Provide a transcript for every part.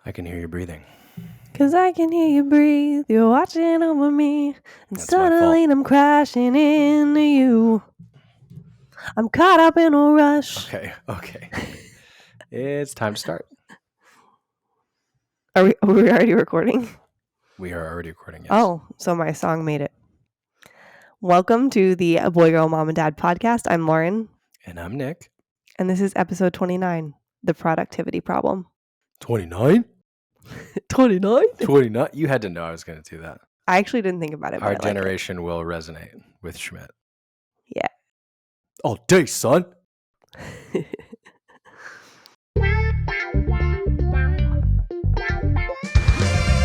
I can hear you breathing. 'Cause I can hear you breathe. You're watching over me. And That's my fault. suddenly I'm crashing into you. I'm caught up in a rush. Okay. It's time to start. Are we already recording? We are already recording, yes. Oh, so my song made it. Welcome to the Boy, Girl, Mom, and Dad podcast. I'm Lauren. And I'm Nick. And this is episode 29, The Productivity Problem. 29? 29? 29? You had to know I was going to do that. I actually didn't think about it. Our generation will resonate with Schmidt. Yeah. All day, son.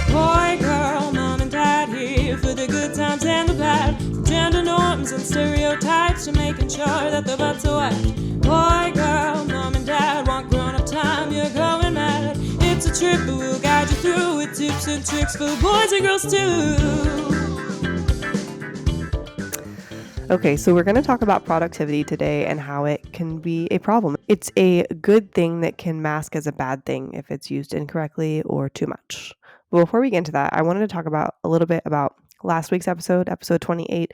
Boy, girl, mom and dad here for the good times and the bad. Gender norms and stereotypes to making sure that the butts are wet. Boy, girl, mom and dad want grown-up time, you're going mad. It's a trip, but we'll guide you through with tips and tricks for boys and girls too. Okay, so we're going to talk about productivity today and how it can be a problem. It's a good thing that can mask as a bad thing if it's used incorrectly or too much. But before we get into that, I wanted to talk about a little bit about last week's episode 28,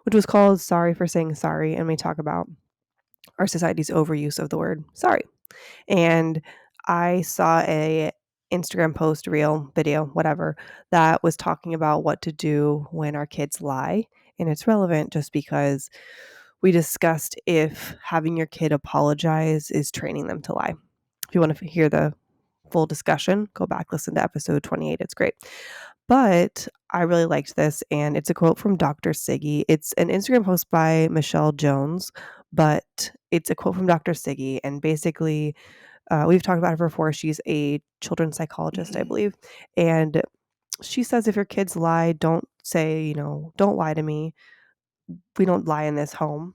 which was called Sorry for Saying Sorry. And we talk about our society's overuse of the word sorry. And I saw a Instagram post, reel, video, whatever, that was talking about what to do when our kids lie. And it's relevant just because we discussed if having your kid apologize is training them to lie. If you want to hear the full discussion, go back, listen to episode 28. It's great. But I really liked this, and it's a quote from Dr. Siggy. It's an Instagram post by Michelle Jones, but it's a quote from Dr. Siggy, and basically we've talked about her before. She's a children's psychologist, I believe, and she says if your kids lie, don't say, don't lie to me. We don't lie in this home.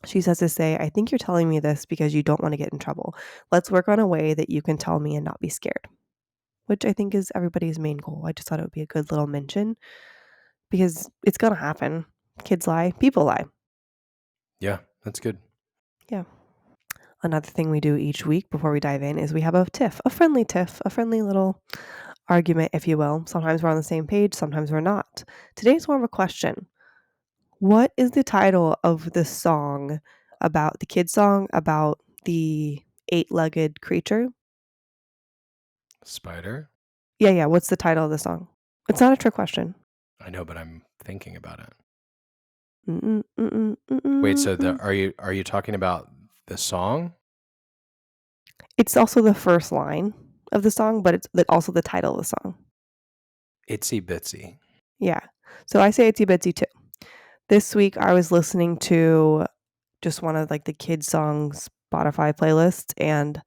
She says to say, I think you're telling me this because you don't want to get in trouble. Let's work on a way that you can tell me and not be scared, which I think is everybody's main goal. I just thought it would be a good little mention because it's going to happen. Kids lie, people lie. Yeah, that's good. Yeah. Another thing we do each week before we dive in is we have a tiff, a friendly little argument, if you will. Sometimes we're on the same page, sometimes we're not. Today's more of a question. What is the title of the song about the kid song about the 8-legged creature? Spider? Yeah. What's the title of the song? It's not a trick question. I know, but I'm thinking about it. Mm-mm. Wait, so are you talking about the song? It's also the first line of the song, but it's also the title of the song. Itsy Bitsy. Yeah. So I say Itsy Bitsy too. This week I was listening to just one of the kids songs Spotify playlists, and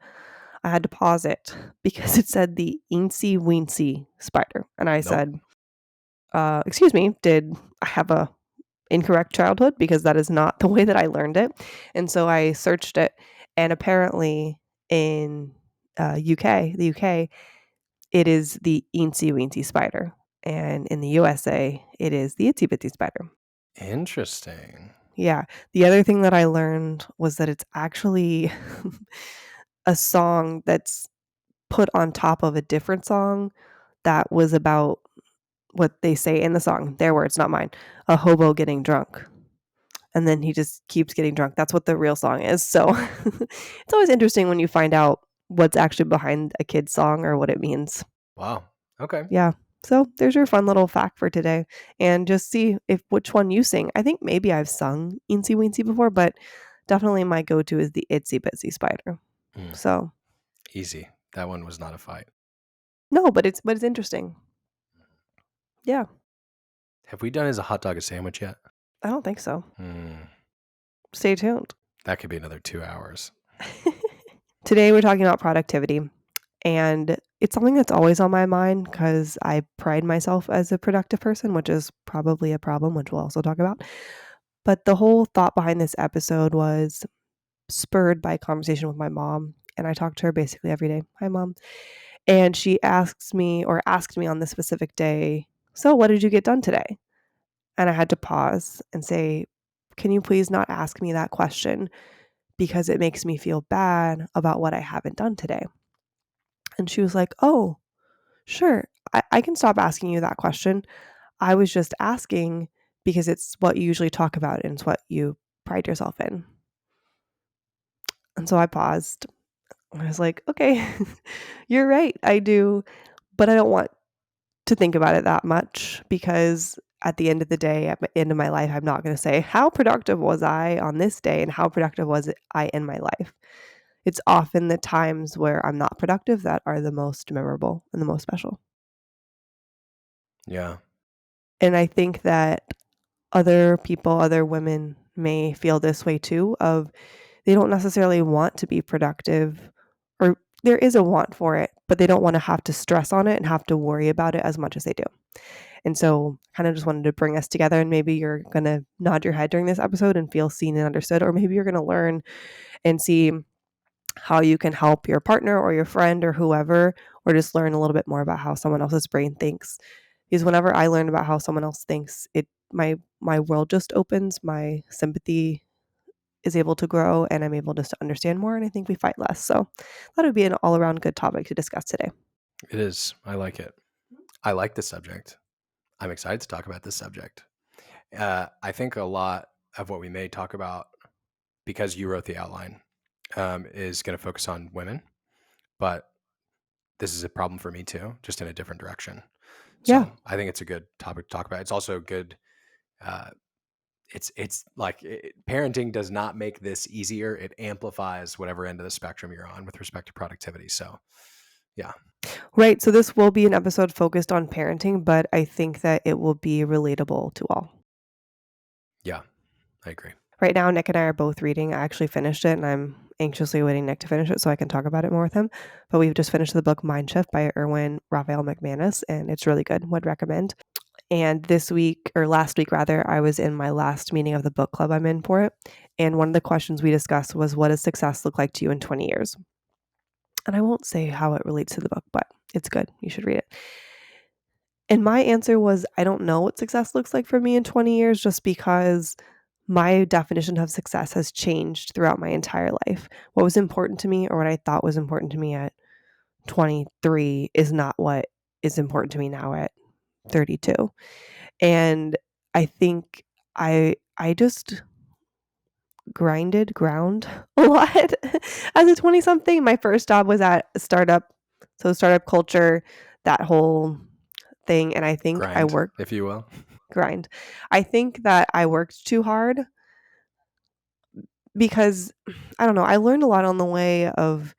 I had to pause it because it said the Eensy Weensy Spider. And I said, excuse me, did I have a incorrect childhood? Because that is not the way that I learned it. And so I searched it, and apparently in the UK, it is the Eensy Weensy Spider. And in the USA, it is the Itsy Bitsy Spider. Interesting. Yeah. The other thing that I learned was that it's actually a song that's put on top of a different song that was about what they say in the song. Their words, not mine. A hobo getting drunk. And then he just keeps getting drunk. That's what the real song is. So it's always interesting when you find out what's actually behind a kid's song or what it means. Wow. Okay. Yeah. So there's your fun little fact for today. And just see which one you sing. I think maybe I've sung Eensy Weensy before, but definitely my go-to is the Itsy Bitsy Spider. So easy. That one was not a fight. No, but it's interesting. Yeah. Have we done as a hot dog a sandwich yet? I don't think so. Stay tuned. That could be another 2 hours. Today we're talking about productivity. And it's something that's always on my mind because I pride myself as a productive person, which is probably a problem, which we'll also talk about. But the whole thought behind this episode was spurred by a conversation with my mom. And I talk to her basically every day. Hi, Mom. And she asked me on this specific day, so what did you get done today? And I had to pause and say, can you please not ask me that question because it makes me feel bad about what I haven't done today? And she was like, oh, Sure. I can stop asking you that question. I was just asking because it's what you usually talk about and it's what you pride yourself in. And so I paused. I was like, okay, you're right. I do. But I don't want to think about it that much because at the end of the day, at the end of my life, I'm not going to say, how productive was I on this day and how productive was I in my life? It's often the times where I'm not productive that are the most memorable and the most special. Yeah. And I think that other people, other women may feel this way too of they don't necessarily want to be productive or there is a want for it, but they don't want to have to stress on it and have to worry about it as much as they do. And so kind of just wanted to bring us together and maybe you're going to nod your head during this episode and feel seen and understood, or maybe you're going to learn and see how you can help your partner or your friend or whoever, or just learn a little bit more about how someone else's brain thinks. Because whenever I learn about how someone else thinks, my world just opens, my sympathy is able to grow, and I'm able just to understand more, and I think we fight less. So that would be an all-around good topic to discuss today. It is. I like it. I like this subject. I'm excited to talk about this subject. I think a lot of what we may talk about, because you wrote the outline, is going to focus on women, but this is a problem for me too, just in a different direction. Yeah. So I think it's a good topic to talk about. It's also good. It's like parenting does not make this easier. It amplifies whatever end of the spectrum you're on with respect to productivity. So yeah. Right. So this will be an episode focused on parenting, but I think that it will be relatable to all. Yeah, I agree. Right now, Nick and I are both reading. I actually finished it, and I'm anxiously waiting Nick to finish it so I can talk about it more with him. But we've just finished the book Mind Shift by Erwin Raphael McManus, and it's really good. Would recommend. And this week, or last week rather, I was in my last meeting of the book club I'm in for it. And one of the questions we discussed was, what does success look like to you in 20 years? And I won't say how it relates to the book, but it's good. You should read it. And my answer was, I don't know what success looks like for me in 20 years, just because my definition of success has changed throughout my entire life. What was important to me or what I thought was important to me at 23 is not what is important to me now at 32. And I think I just ground a lot as a 20 something. My first job was at a startup. So startup culture, that whole thing. And I think I Grind, worked if you will. grind. I think that I worked too hard because I don't know, I learned a lot on the way of,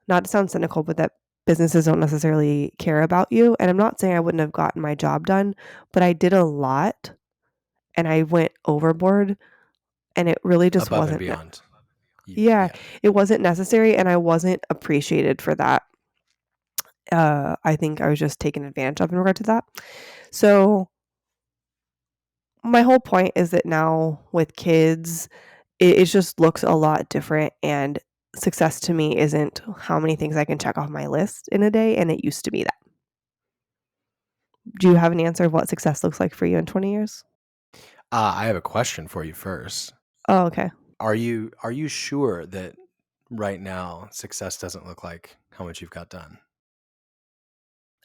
not to sound cynical, but that businesses don't necessarily care about you. And I'm not saying I wouldn't have gotten my job done, but I did a lot and I went overboard and it really just Above and wasn't. beyond. Yeah, it wasn't necessary and I wasn't appreciated for that. I think I was just taken advantage of in regard to that. So my whole point is that now with kids, it just looks a lot different, and success to me isn't how many things I can check off my list in a day, and it used to be that. Do you have an answer of what success looks like for you in 20 years? I have a question for you first. Oh, okay. Are you sure that right now success doesn't look like how much you've got done?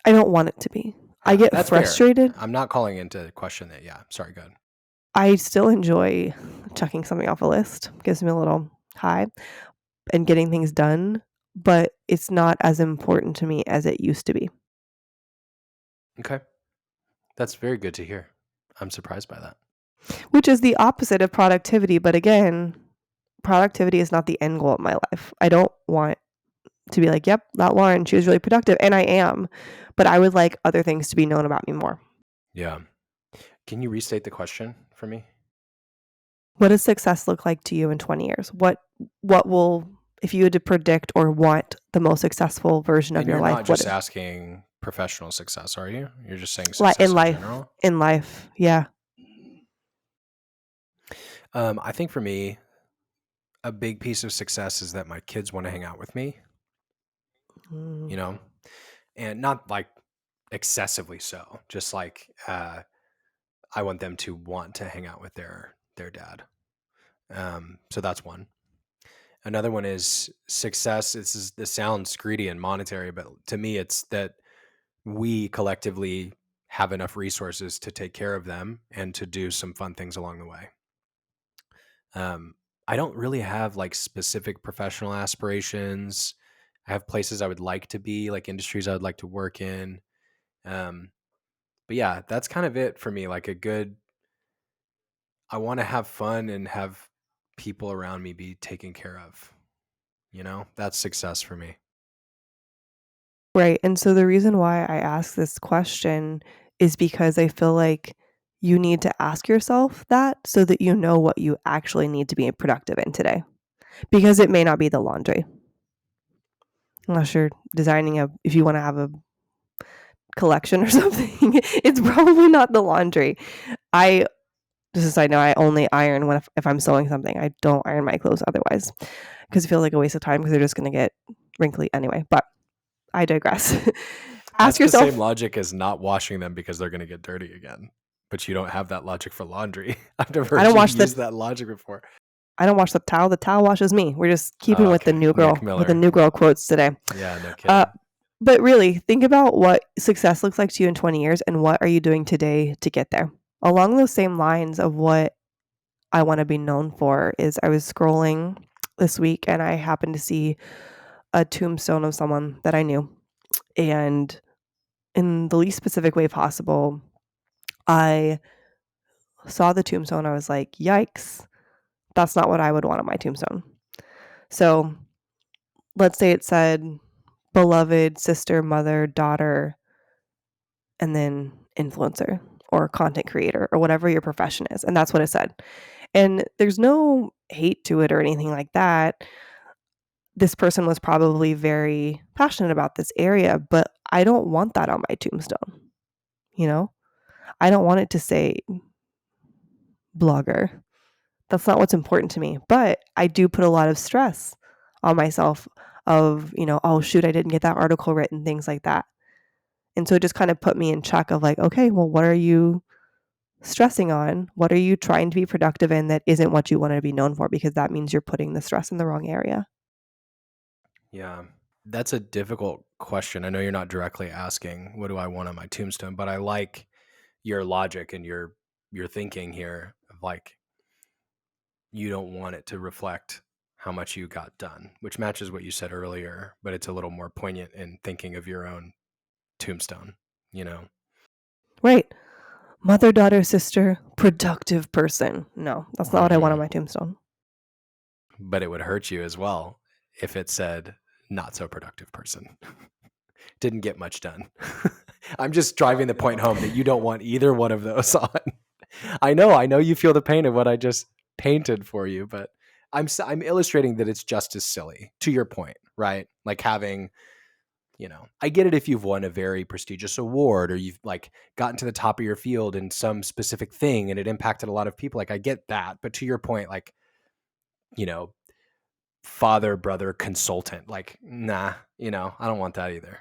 I don't want it to be. I get That's fair. frustrated. I'm not calling into question that. Yeah, sorry, go ahead. I still enjoy checking something off a list. Gives me a little high and getting things done, but it's not as important to me as it used to be. Okay. That's very good to hear. I'm surprised by that. Which is the opposite of productivity. But again, productivity is not the end goal of my life. I don't want to be like, yep, that Lauren, she was really productive. And I am. But I would like other things to be known about me more. Yeah. Can you restate the question for me? What does success look like to you in 20 years? What will, if you had to predict or want the most successful version of your life? You're not just asking professional success, are you? You're just saying success in life, general? In life, yeah. I think for me, a big piece of success is that my kids want to hang out with me, you know, and not like excessively so, just like I want them to want to hang out with their dad. So that's one. Another one is success. This sounds greedy and monetary, but to me, it's that we collectively have enough resources to take care of them and to do some fun things along the way. I don't really have like specific professional aspirations. I have places I would like to be, like industries I would like to work in. But yeah, that's kind of it for me. Like I want to have fun and have people around me be taken care of. That's success for me. Right. And so the reason why I ask this question is because I feel like you need to ask yourself that so that you know what you actually need to be productive in today. Because it may not be the laundry. Unless you're designing if you want to have a collection or something, it's probably not the laundry. Just a side note, I only iron if I'm sewing something. I don't iron my clothes otherwise because it feels like a waste of time because they're just going to get wrinkly anyway. But I digress. That's Ask yourself. the same logic as not washing them because they're going to get dirty again. But you don't have that logic for laundry. I've never used that logic before. I don't wash the towel. The towel washes me. We're just keeping with the new girl quotes today. Yeah, no kidding. But really, think about what success looks like to you in 20 years and what are you doing today to get there. Along those same lines of what I want to be known for is I was scrolling this week and I happened to see a tombstone of someone that I knew. And in the least specific way possible, I saw the tombstone. I was like, yikes, that's not what I would want on my tombstone. So let's say it said beloved sister, mother, daughter, and then influencer or content creator or whatever your profession is. And that's what it said. And there's no hate to it or anything like that. This person was probably very passionate about this area, but I don't want that on my tombstone. I don't want it to say blogger. That's not what's important to me. But I do put a lot of stress on myself of, oh shoot, I didn't get that article written, things like that. And so it just kind of put me in check of like, okay, well, what are you stressing on? What are you trying to be productive in that isn't what you want to be known for? Because that means you're putting the stress in the wrong area. Yeah, that's a difficult question. I know you're not directly asking, what do I want on my tombstone? But I like your logic and your thinking here of like, you don't want it to reflect how much you got done, which matches what you said earlier, but it's a little more poignant in thinking of your own tombstone, Right. Mother, daughter, sister, productive person. No, that's not what I want on my tombstone. But it would hurt you as well if it said not so productive person. Didn't get much done. I'm just driving the point home that you don't want either one of those on. I know you feel the pain of what I just painted for you, but I'm illustrating that it's just as silly, to your point, right? Like having, I get it if you've won a very prestigious award or you've like gotten to the top of your field in some specific thing and it impacted a lot of people. Like I get that, but to your point, like, father, brother, consultant, like, nah, I don't want that either.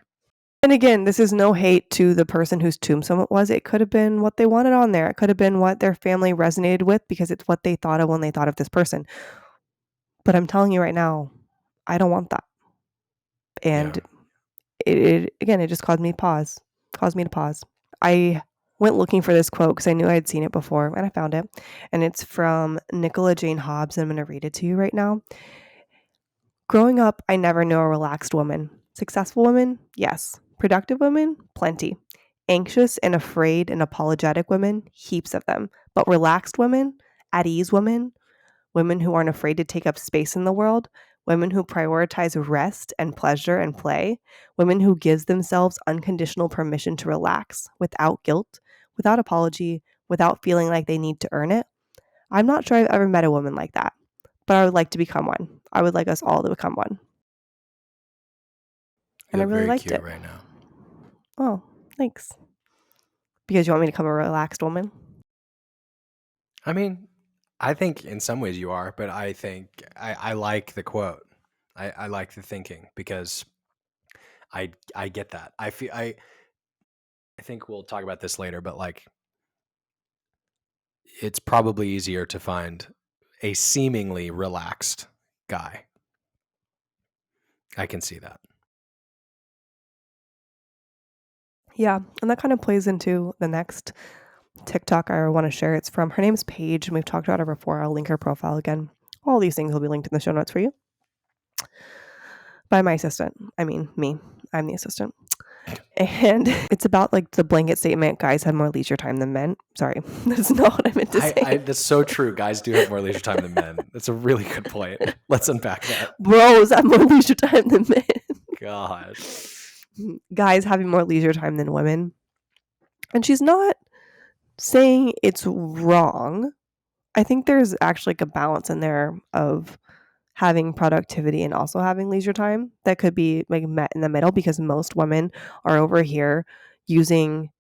And again, this is no hate to the person whose tombstone it was. It could have been what they wanted on there. It could have been what their family resonated with because it's what they thought of when they thought of this person. But I'm telling you right now, I don't want that. And it just caused me to pause. I went looking for this quote because I knew I had seen it before and I found it. And it's from Nicola Jane Hobbs. And I'm going to read it to you right now. Growing up, I never knew a relaxed woman. Successful women? Yes. Productive women? Plenty. Anxious and afraid and apologetic women? Heaps of them. But relaxed women? At ease women? Women who aren't afraid to take up space in the world? Women who prioritize rest and pleasure and play? Women who gives themselves unconditional permission to relax without guilt, without apology, without feeling like they need to earn it? I'm not sure I've ever met a woman like that, but I would like to become one. I would like us all to become one. And I really liked it right now. Oh, thanks. Because you want me to become a relaxed woman? I mean, I think in some ways you are, but I think I like the quote. I like the thinking because I get that. I think we'll talk about this later, but like it's probably easier to find a seemingly relaxed guy. I can see that. Yeah, and that kind of plays into the next TikTok I want to share. It's from, her name's Paige, and we've talked about her before. I'll link her profile again. All these things will be linked in the show notes for you. By my assistant. I mean, me. I'm the assistant. And it's about like the blanket statement, guys have more leisure time than men. Sorry, that's not what I meant to say. That's so true. Guys do have more leisure time than men. That's a really good point. Let's unpack that. Bros have more leisure time than men. Gosh. Guys having more leisure time than women. And she's not saying it's wrong. I think there's actually like a balance in there of having productivity and also having leisure time that could be like met in the middle, because most women are over here using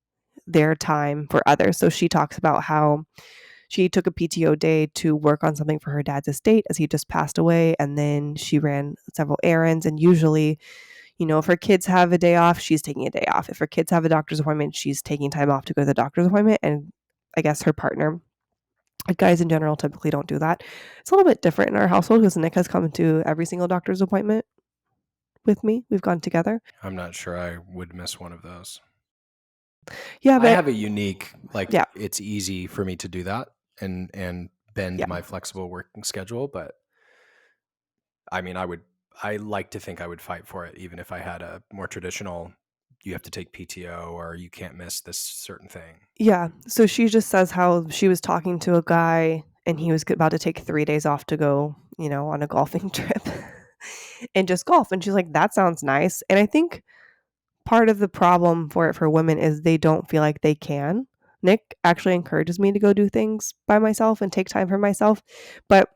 their time for others. So she talks about how she took a PTO day to work on something for her dad's estate as he just passed away, and then she ran several errands. And usually, you know, if her kids have a day off, she's taking a day off. If her kids have a doctor's appointment, she's taking time off to go to the doctor's appointment. And I guess her partner, guys in general, typically don't do that. It's a little bit different in our household because Nick has come to every single doctor's appointment with me. We've gone together. I'm not sure I would miss one of those. Yeah, but I have a unique, Yeah. it's easy for me to do that and bend Yeah. my flexible working schedule. But I mean, I like to think I would fight for it, even if I had a more traditional, you have to take PTO or you can't miss this certain thing. Yeah. So she just says how she was talking to a guy and he was about to take 3 days off to go, you know, on a golfing trip and just golf. And she's like, that sounds nice. And I think part of the problem for women is they don't feel like they can. Nick actually encourages me to go do things by myself and take time for myself. But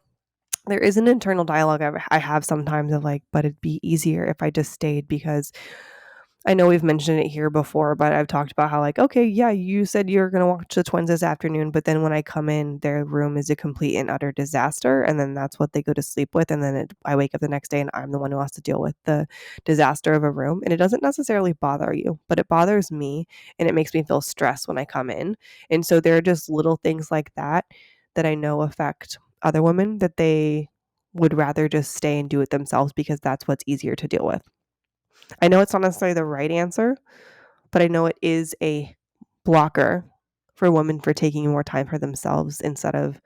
there is an internal dialogue I have sometimes of like, but it'd be easier if I just stayed, because I know we've mentioned it here before, but I've talked about how like, okay, yeah, you said you're going to watch the twins this afternoon, but then when I come in, their room is a complete and utter disaster. And then that's what they go to sleep with. And then I wake up the next day and I'm the one who has to deal with the disaster of a room. And it doesn't necessarily bother you, but it bothers me and it makes me feel stressed when I come in. And so there are just little things like that that I know affect other women, that they would rather just stay and do it themselves because that's what's easier to deal with. I know it's not necessarily the right answer, but I know it is a blocker for women for taking more time for themselves instead of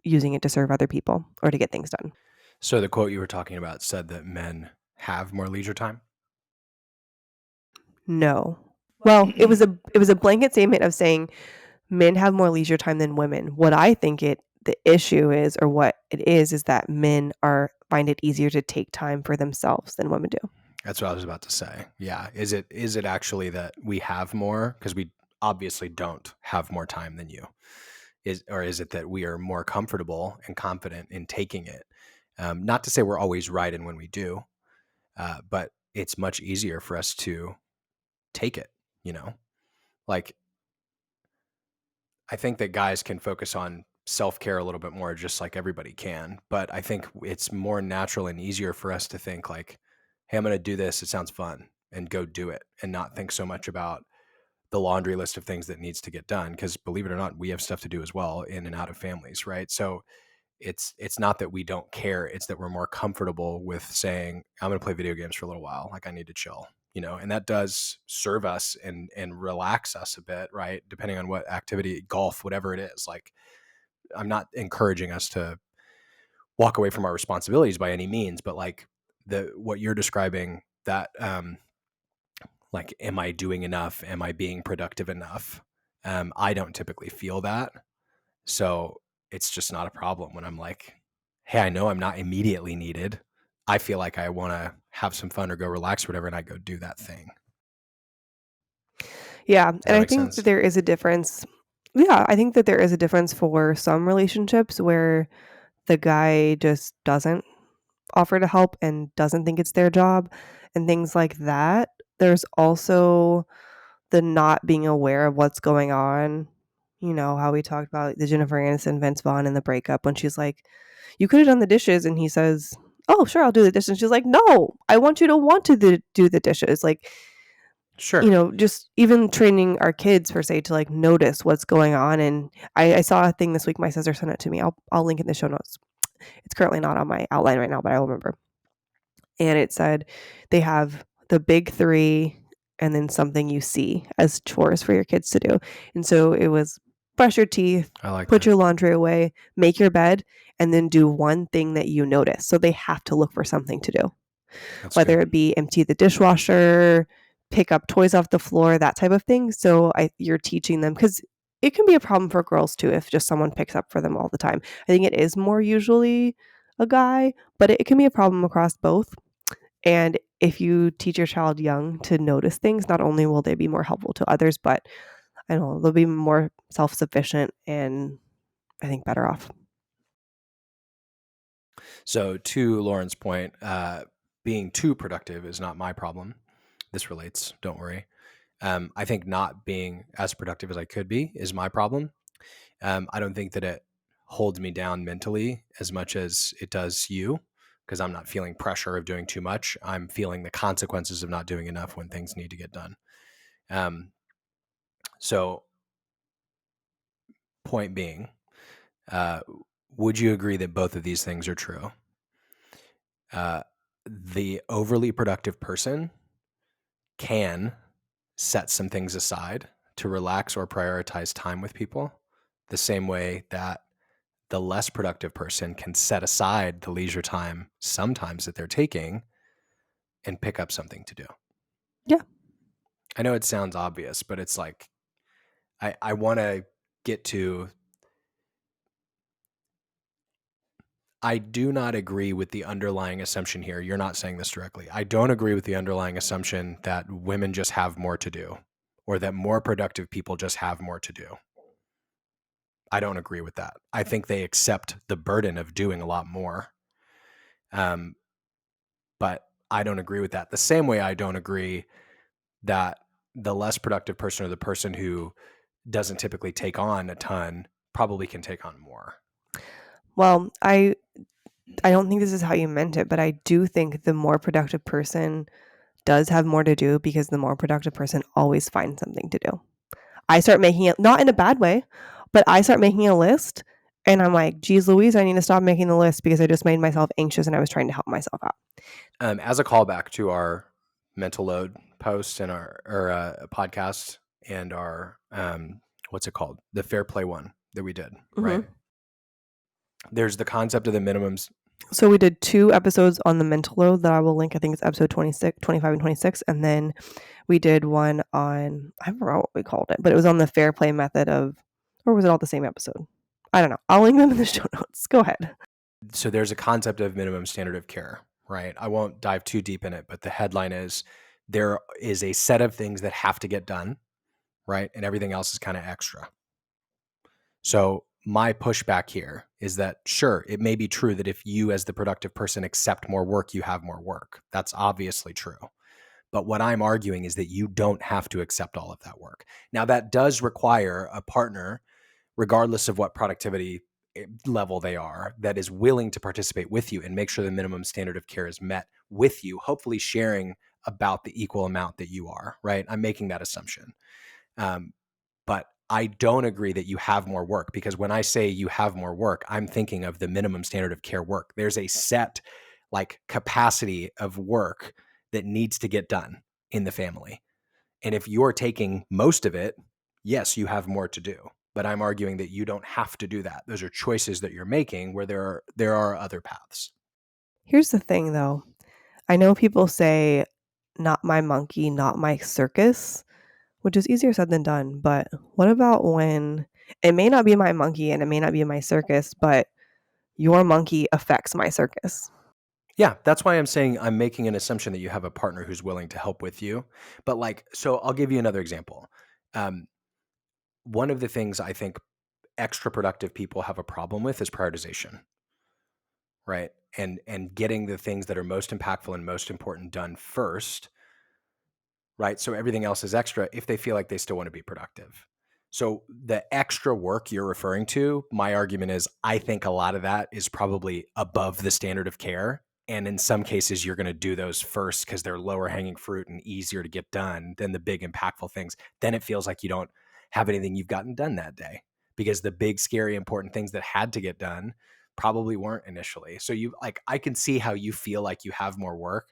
using it to serve other people or to get things done. So the quote you were talking about said that men have more leisure time? No. Well, it was a blanket statement of saying men have more leisure time than women. What I think the issue is, or what it is that men find it easier to take time for themselves than women do. That's what I was about to say. Yeah. Is it actually that we have more? Because we obviously don't have more time than you. Is it that we are more comfortable and confident in taking it? Not to say we're always right in when we do, but it's much easier for us to take it, you know? Like, I think that guys can focus on self-care a little bit more, just like everybody can. But I think it's more natural and easier for us to think like, hey, I'm going to do this. It sounds fun, and go do it, and not think so much about the laundry list of things that needs to get done. Because believe it or not, we have stuff to do as well in and out of families, right? So it's not that we don't care. It's that we're more comfortable with saying, I'm going to play video games for a little while. Like I need to chill, you know, and that does serve us and relax us a bit, right? Depending on what activity, golf, whatever it is. Like I'm not encouraging us to walk away from our responsibilities by any means, but like what you're describing, that like, am I doing enough? Am I being productive enough? I don't typically feel that. So it's just not a problem when I'm like, hey, I know I'm not immediately needed. I feel like I want to have some fun or go relax or whatever, and I go do that thing. Yeah. And I think that there is a difference. Yeah. I think that there is a difference for some relationships where the guy just doesn't offer to help and doesn't think it's their job and things like that. There's also the not being aware of what's going on. You know, how we talked about the Jennifer Aniston, Vince Vaughn, and the breakup when she's like, you could have done the dishes. And he says, oh, sure, I'll do the dishes. And she's like, no, I want you to want to do the dishes. Like, sure, you know, just even training our kids per se to like notice what's going on. And I saw a thing this week. My sister sent it to me. I'll link it in the show notes. It's currently not on my outline right now, but I will remember. And it said they have the big three and then something you see as chores for your kids to do. And so it was brush your teeth, I like put that. your laundry away, make your bed, and then do one thing that you notice. So they have to look for something to do, That's whether good. it be empty the dishwasher, pick up toys off the floor, that type of thing. So you're teaching them, because it can be a problem for girls too if just someone picks up for them all the time. I think it is more usually a guy, but it can be a problem across both. And if you teach your child young to notice things, not only will they be more helpful to others, but I don't know, they'll be more self-sufficient and I think better off. So to Lauren's point, being too productive is not my problem. This relates, don't worry. I think not being as productive as I could be is my problem. I don't think that it holds me down mentally as much as it does you, because I'm not feeling pressure of doing too much. I'm feeling the consequences of not doing enough when things need to get done. So point being, would you agree that both of these things are true? The overly productive person can set some things aside to relax or prioritize time with people, the same way that the less productive person can set aside the leisure time sometimes that they're taking and pick up something to do. Yeah. I know it sounds obvious, but it's like, I want to get to, I do not agree with the underlying assumption here. You're not saying this directly. I don't agree with the underlying assumption that women just have more to do, or that more productive people just have more to do. I don't agree with that. I think they accept the burden of doing a lot more. But I don't agree with that. The same way I don't agree that the less productive person, or the person who doesn't typically take on a ton, probably can take on more. Well, I don't think this is how you meant it, but I do think the more productive person does have more to do, because the more productive person always finds something to do. I start making it, not in a bad way, but I start making a list and I'm like, geez Louise, I need to stop making the list because I just made myself anxious and I was trying to help myself out. As a callback to our mental load post and our podcast and our what's it called, the fair play one that we did, right? There's the concept of the minimums. So we did 2 episodes on the mental load that I will link. I think it's episode 26, 25 and 26. And then we did one on, I don't know what we called it, but it was on the fair play method of, or was it all the same episode? I don't know. I'll link them in the show notes. Go ahead. So there's a concept of minimum standard of care, right? I won't dive too deep in it, but the headline is there is a set of things that have to get done, right? And everything else is kind of extra. So my pushback here is that, sure, it may be true that if you as the productive person accept more work, you have more work. That's obviously true. But what I'm arguing is that you don't have to accept all of that work. Now, that does require a partner, regardless of what productivity level they are, that is willing to participate with you and make sure the minimum standard of care is met with you, hopefully sharing about the equal amount that you are, right? I'm making that assumption. But I don't agree that you have more work, because when I say you have more work, I'm thinking of the minimum standard of care work. There's a set capacity of work that needs to get done in the family. And if you're taking most of it, yes, you have more to do. But I'm arguing that you don't have to do that. Those are choices that you're making where there are other paths. Here's the thing though. I know people say, not my monkey, not my circus, which is easier said than done. But what about when it may not be my monkey and it may not be my circus, but your monkey affects my circus? Yeah, that's why I'm saying I'm making an assumption that you have a partner who's willing to help with you. But so I'll give you another example. One of the things I think extra productive people have a problem with is prioritization, right? And getting the things that are most impactful and most important done first, right? So everything else is extra if they feel like they still want to be productive. So the extra work you're referring to, my argument is I think a lot of that is probably above the standard of care. And in some cases, you're going to do those first because they're lower hanging fruit and easier to get done than the big impactful things. Then it feels like you don't have anything you've gotten done that day, because the big, scary, important things that had to get done probably weren't initially. So I can see how you feel like you have more work.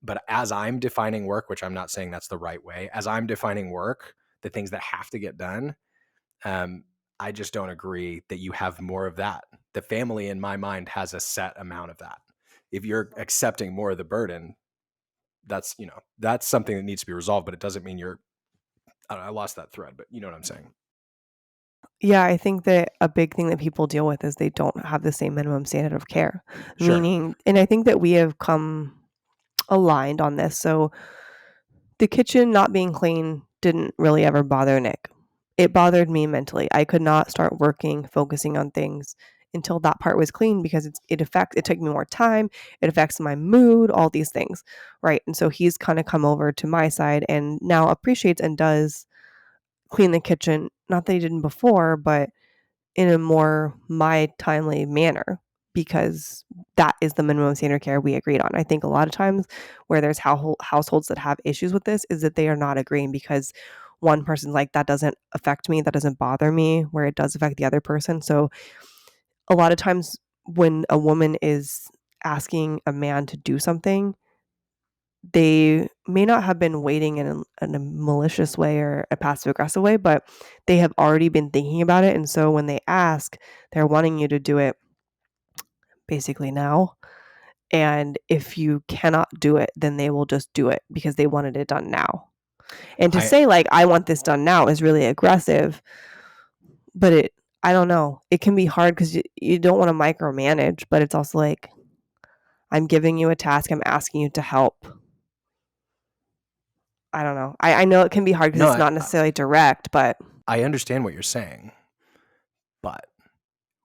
But as I'm defining work, which I'm not saying that's the right way, as I'm defining work, the things that have to get done, I just don't agree that you have more of that. The family in my mind has a set amount of that. If you're accepting more of the burden, that's something that needs to be resolved, but it doesn't mean I lost that thread, but you know what I'm saying? Yeah, I think that a big thing that people deal with is they don't have the same minimum standard of care. Sure. Meaning, and I think that we have come aligned on this. So the kitchen not being clean didn't really ever bother Nick. It bothered me mentally. I could not start working, focusing on things until that part was clean because it took me more time. It affects my mood, all these things, right? And so he's kind of come over to my side and now appreciates and does clean the kitchen. Not that he didn't before, but in a more my timely manner because that is the minimum standard care we agreed on. I think a lot of times where there's households that have issues with this is that they are not agreeing because one person's like, that doesn't affect me, that doesn't bother me, where it does affect the other person. So a lot of times when a woman is asking a man to do something, they may not have been waiting in a malicious way or a passive aggressive way, but they have already been thinking about it. And so when they ask, they're wanting you to do it basically now. And if you cannot do it, then they will just do it because they wanted it done now. And to say like, I want this done now is really aggressive, but I don't know. It can be hard because you don't want to micromanage, but it's also like, I'm giving you a task. I'm asking you to help. I don't know. I know it can be hard because it's not necessarily direct, but I understand what you're saying. But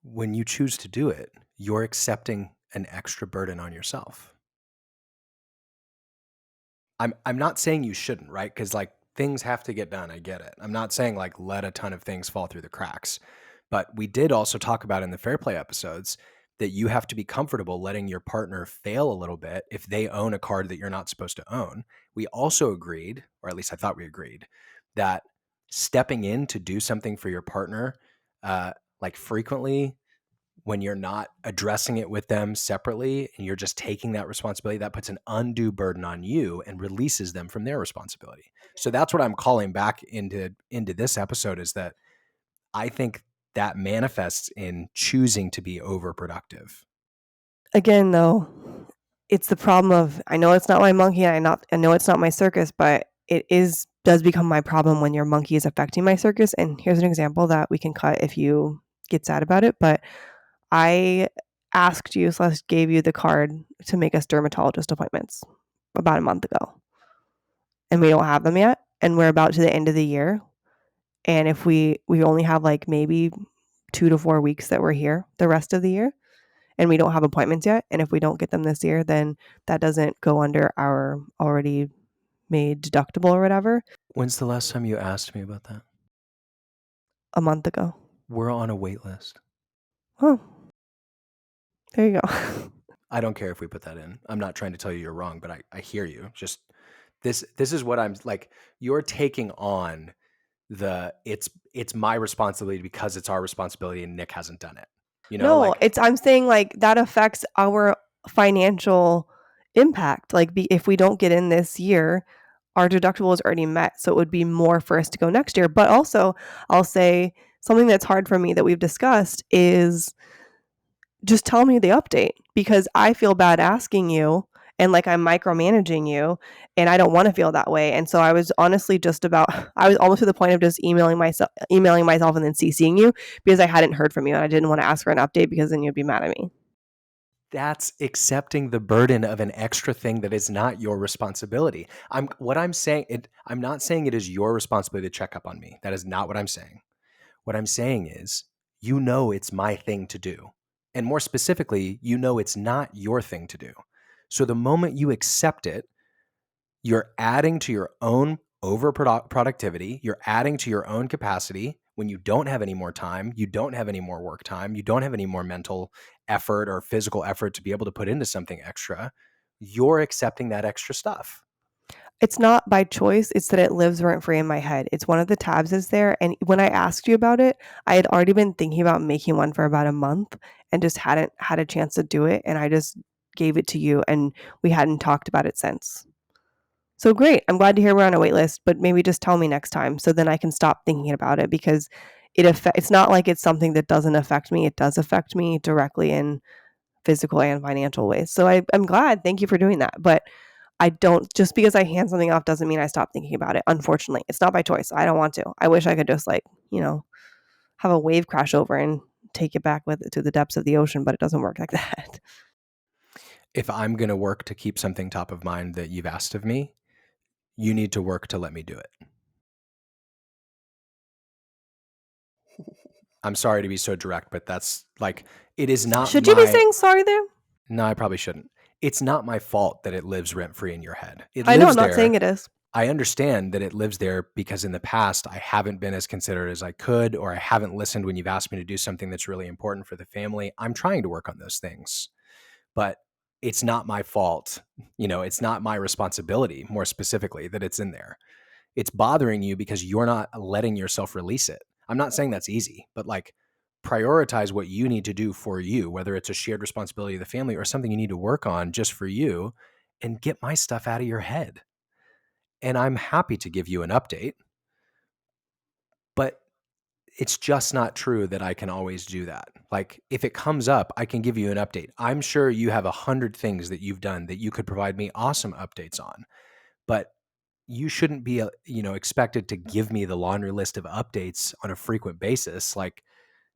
when you choose to do it, you're accepting an extra burden on yourself. I'm not saying you shouldn't, right? Because like things have to get done. I get it. I'm not saying like let a ton of things fall through the cracks. But we did also talk about in the Fair Play episodes that you have to be comfortable letting your partner fail a little bit if they own a card that you're not supposed to own. We also agreed, or at least I thought we agreed, that stepping in to do something for your partner, like frequently when you're not addressing it with them separately and you're just taking that responsibility, that puts an undue burden on you and releases them from their responsibility. So that's what I'm calling back into this episode, is that I think that manifests in choosing to be overproductive. Again, though, it's the problem of, I know it's not my monkey, I know it's not my circus, but it does become my problem when your monkey is affecting my circus. And here's an example that we can cut if you get sad about it. But I asked you / gave you the card to make us dermatologist appointments about a month ago. And we don't have them yet. And we're about to the end of the year. And if we only have like maybe 2 to 4 weeks that we're here the rest of the year, and we don't have appointments yet, and if we don't get them this year, then that doesn't go under our already made deductible or whatever. When's the last time you asked me about that? A month ago. We're on a wait list. Oh, there you go. I don't care if we put that in. I'm not trying to tell you you're wrong, but I hear you. Just this is what I'm like, you're taking on it's my responsibility because it's our responsibility and Nick hasn't done it. You know, no, I'm saying like that affects our financial impact. Like if we don't get in this year, our deductible is already met. So it would be more for us to go next year. But also I'll say something that's hard for me that we've discussed is just tell me the update, because I feel bad asking you and like I'm micromanaging you and I don't want to feel that way. And so I was honestly I was almost to the point of just emailing myself and then CCing you because I hadn't heard from you and I didn't want to ask for an update because then you'd be mad at me. That's accepting the burden of an extra thing that is not your responsibility. I'm not saying it is your responsibility to check up on me. That is not what I'm saying. What I'm saying is, it's my thing to do. And more specifically, it's not your thing to do. So the moment you accept it, you're adding to your own productivity. You're adding to your own capacity. When you don't have any more time, you don't have any more work time, you don't have any more mental effort or physical effort to be able to put into something extra, you're accepting that extra stuff. It's not by choice. It's that it lives rent-free in my head. It's one of the tabs is there. And when I asked you about it, I had already been thinking about making one for about a month and just hadn't had a chance to do it. And I just gave it to you and we hadn't talked about it since. So great. I'm glad to hear we're on a wait list, but maybe just tell me next time so then I can stop thinking about it, because it's not like it's something that doesn't affect me. It does affect me directly in physical and financial ways. So I'm glad. Thank you for doing that. But I don't, just because I hand something off doesn't mean I stop thinking about it. Unfortunately, it's not by choice. I don't want to. I wish I could just have a wave crash over and take it back with it to the depths of the ocean, but it doesn't work like that. If I'm going to work to keep something top of mind that you've asked of me, you need to work to let me do it. I'm sorry to be so direct, but that's like, it is not. Should you be saying sorry there? No, I probably shouldn't. It's not my fault that it lives rent-free in your head. I know, I'm not saying it is. I understand that it lives there because in the past I haven't been as considerate as I could, or I haven't listened when you've asked me to do something that's really important for the family. I'm trying to work on those things, but it's not my fault. It's not my responsibility, more specifically, that it's in there. It's bothering you because you're not letting yourself release it. I'm not saying that's easy, but like, prioritize what you need to do for you, whether it's a shared responsibility of the family or something you need to work on just for you, and get my stuff out of your head. And I'm happy to give you an update, but it's just not true that I can always do that. Like, if it comes up, I can give you an update. I'm sure you have 100 things that you've done that you could provide me awesome updates on, but you shouldn't be, expected to give me the laundry list of updates on a frequent basis. Like,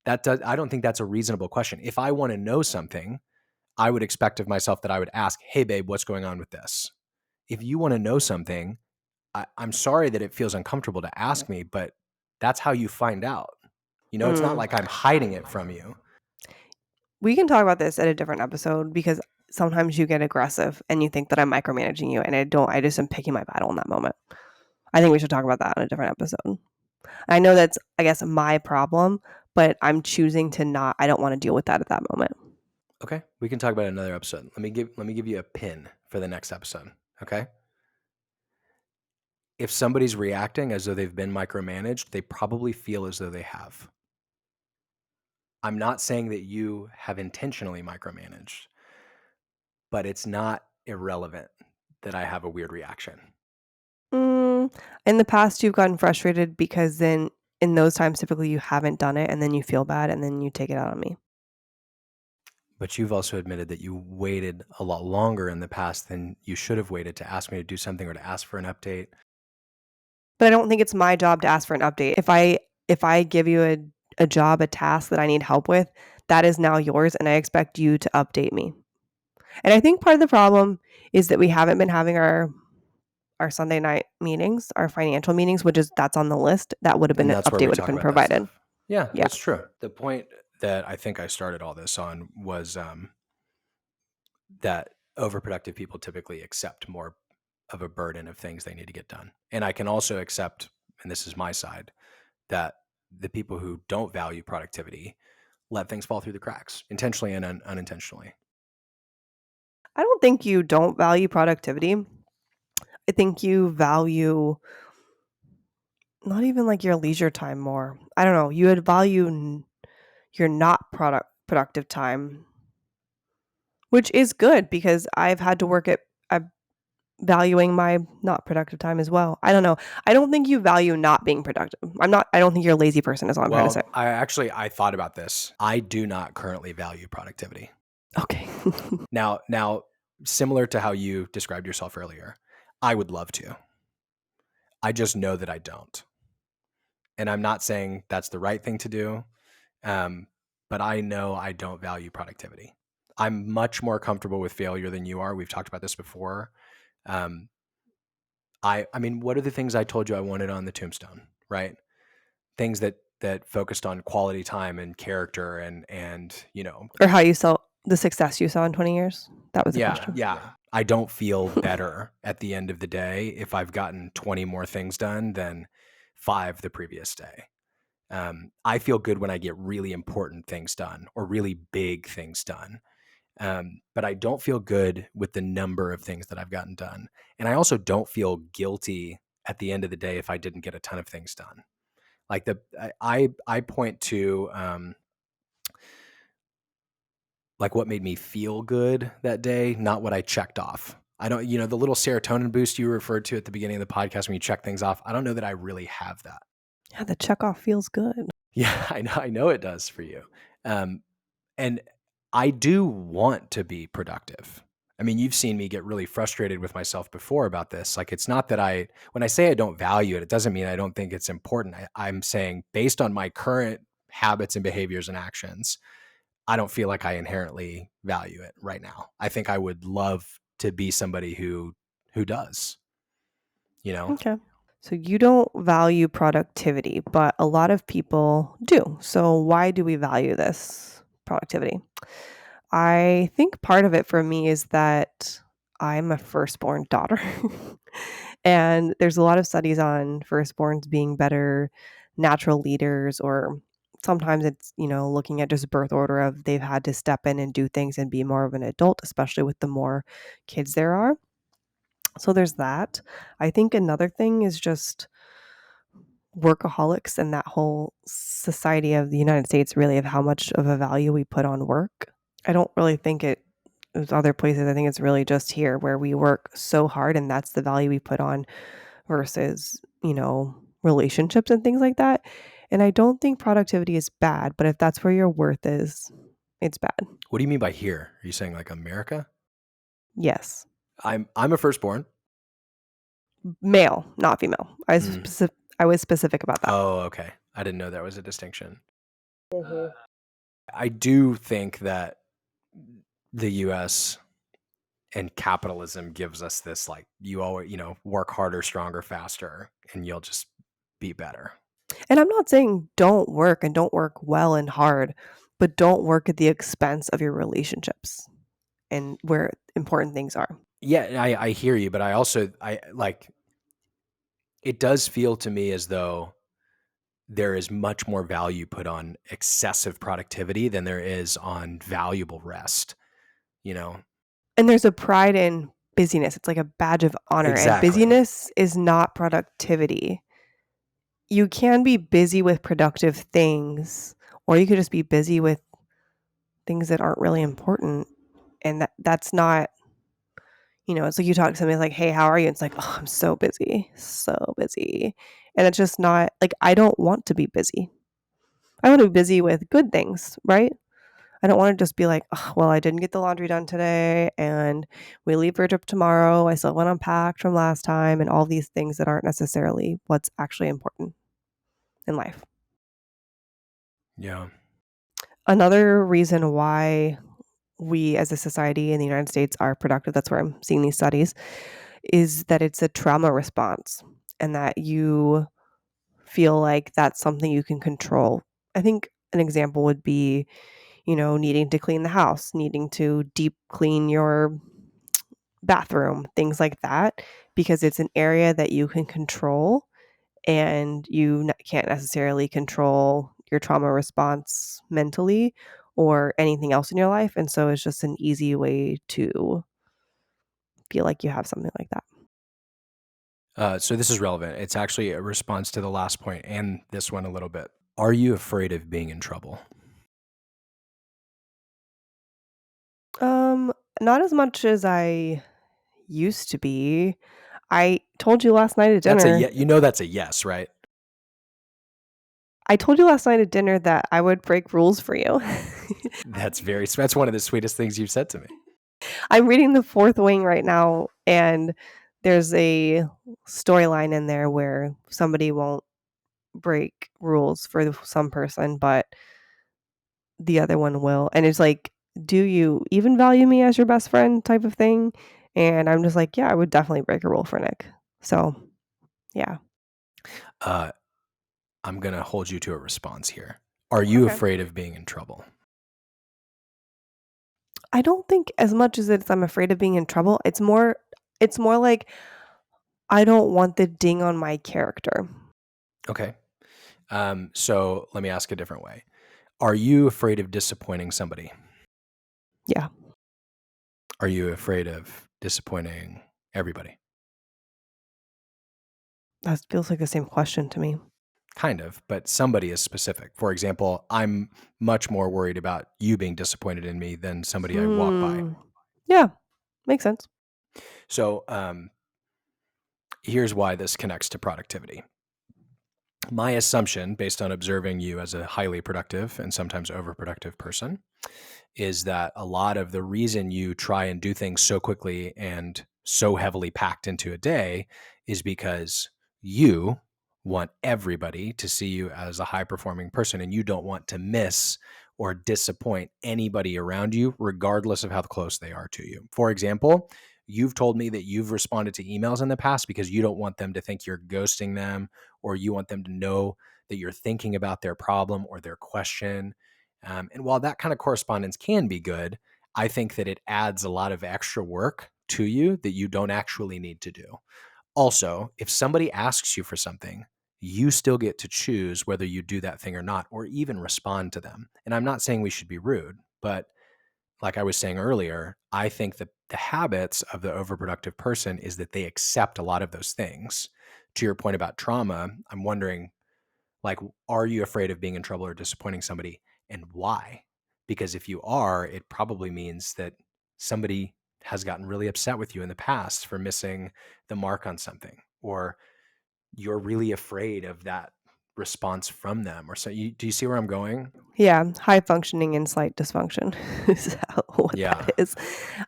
I don't think that's a reasonable question. If I want to know something, I would expect of myself that I would ask, hey babe, what's going on with this? If you want to know something, I'm sorry that it feels uncomfortable to ask me, but that's how you find out. It's not like I'm hiding it from you. We can talk about this at a different episode, because sometimes you get aggressive and you think that I'm micromanaging you, and I just am picking my battle in that moment. I think we should talk about that in a different episode. I know that's, I guess, my problem, but I'm choosing to I don't want to deal with that at that moment. Okay. We can talk about it in another episode. Let me give you a pin for the next episode. Okay. If somebody's reacting as though they've been micromanaged, they probably feel as though they have. I'm not saying that you have intentionally micromanaged, but it's not irrelevant that I have a weird reaction. In the past, you've gotten frustrated because then in those times, typically you haven't done it, and then you feel bad, and then you take it out on me. But you've also admitted that you waited a lot longer in the past than you should have waited to ask me to do something or to ask for an update. But I don't think it's my job to ask for an update. If I give you a job, a task that I need help with, that is now yours, and I expect you to update me. And I think part of the problem is that we haven't been having our Sunday night meetings, our financial meetings, that's on the list. That would have been an update would have been provided. Yeah, that's true. The point that I think I started all this on was that overproductive people typically accept more of a burden of things they need to get done. And I can also accept, and this is my side, that the people who don't value productivity let things fall through the cracks, intentionally and unintentionally. I don't think you don't value productivity. I think you value not even like your leisure time more. I don't know. You would value your not productive time, which is good, because I've had to work at valuing my not productive time as well. I don't know. I don't think you value not being productive. I don't think you're a lazy person, is what I'm trying to say. I thought about this. I do not currently value productivity. Okay. Now, similar to how you described yourself earlier, I would love to. I just know that I don't. And I'm not saying that's the right thing to do, but I know I don't value productivity. I'm much more comfortable with failure than you are. We've talked about this before. I mean, what are the things I told you I wanted on the tombstone, right? Things that focused on quality time and character and or how you saw the success you saw in 20 years. That was the question. Yeah. I don't feel better at the end of the day if I've gotten 20 more things done than 5 the previous day. I feel good when I get really important things done or really big things done. But I don't feel good with the number of things that I've gotten done. And I also don't feel guilty at the end of the day if I didn't get a ton of things done. Like I point to like what made me feel good that day, not what I checked off. I don't, the little serotonin boost you referred to at the beginning of the podcast when you check things off, I don't know that I really have that. Yeah, the checkoff feels good. Yeah, I know it does for you. And I do want to be productive. I mean, you've seen me get really frustrated with myself before about this. Like, it's not that when I say I don't value it, it doesn't mean I don't think it's important. I'm saying based on my current habits and behaviors and actions, I don't feel like I inherently value it right now. I think I would love to be somebody who does, Okay. So you don't value productivity, but a lot of people do. So why do we value this productivity? I think part of it for me is that I'm a firstborn daughter. And there's a lot of studies on firstborns being better natural leaders, or sometimes it's, looking at just birth order of they've had to step in and do things and be more of an adult, especially with the more kids there are. So there's that. I think another thing is just workaholics and that whole society of the United States, really, of how much of a value we put on work. I don't really think there's other places. I think it's really just here where we work so hard and that's the value we put on versus, relationships and things like that. And I don't think productivity is bad, but if that's where your worth is, it's bad. What do you mean by here? Are you saying like America? Yes. I'm a firstborn. Male, not female. I was specific about that. Oh, okay. I didn't know there was a distinction. I do think that the US and capitalism gives us this, like, you always, work harder, stronger, faster, and you'll just be better. And I'm not saying don't work and don't work well and hard, but don't work at the expense of your relationships and where important things are. Yeah, I hear you, but it does feel to me as though there is much more value put on excessive productivity than there is on valuable rest, And there's a pride in busyness. It's like a badge of honor. Exactly. And busyness is not productivity. You can be busy with productive things, or you could just be busy with things that aren't really important. And that's not, it's like you talk to somebody like, hey, how are you? It's like, oh, I'm so busy. And it's just not like, I don't want to be busy. I want to be busy with good things, right? I don't want to just be like, oh, well, I didn't get the laundry done today and we leave for a trip tomorrow. I still went unpacked from last time, and all these things that aren't necessarily what's actually important in life. Yeah. Another reason why we as a society in the United States are productive, that's where I'm seeing these studies, is that it's a trauma response and that you feel like that's something you can control. I think an example would be, needing to clean the house, needing to deep clean your bathroom, things like that, because it's an area that you can control and you can't necessarily control your trauma response mentally or anything else in your life. And so it's just an easy way to feel like you have something like that. So this is relevant. It's actually a response to the last point and this one a little bit. Are you afraid of being in trouble? Not as much as I used to be. I told you last night at dinner. That's a yes, right? I told you last night at dinner that I would break rules for you. That's one of the sweetest things you've said to me. I'm reading The Fourth Wing right now, and there's a storyline in there where somebody won't break rules for some person, but the other one will. And it's like, do you even value me as your best friend type of thing? And I'm just like, yeah, I would definitely break a rule for Nick. So, yeah. I'm going to hold you to a response here. Are you afraid of being in trouble? I don't think as much as I'm afraid of being in trouble. It's more like I don't want the ding on my character. Okay. So let me ask a different way. Are you afraid of disappointing somebody? Yeah. Are you afraid of disappointing everybody? That feels like the same question to me. kind of, but somebody is specific. For example, I'm much more worried about you being disappointed in me than somebody I walk by. Yeah, makes sense. So here's why this connects to productivity. My assumption, based on observing you as a highly productive and sometimes overproductive person, is that a lot of the reason you try and do things so quickly and so heavily packed into a day is because you want everybody to see you as a high performing person, and you don't want to miss or disappoint anybody around you, regardless of how close they are to you. For example, you've told me that you've responded to emails in the past because you don't want them to think you're ghosting them, or you want them to know that you're thinking about their problem or their question. And while that kind of correspondence can be good, I think that it adds a lot of extra work to you that you don't actually need to do. Also, if somebody asks you for something, you still get to choose whether you do that thing or not, or even respond to them. And I'm not saying we should be rude, but like I was saying earlier, I think that the habits of the overproductive person is that they accept a lot of those things. To your point about trauma, I'm wondering, like, are you afraid of being in trouble or disappointing somebody, and why? Because if you are, it probably means that somebody has gotten really upset with you in the past for missing the mark on something, or you're really afraid of that response from them. Or so do you see where I'm going? Yeah, high functioning and slight dysfunction is what Yeah. that is.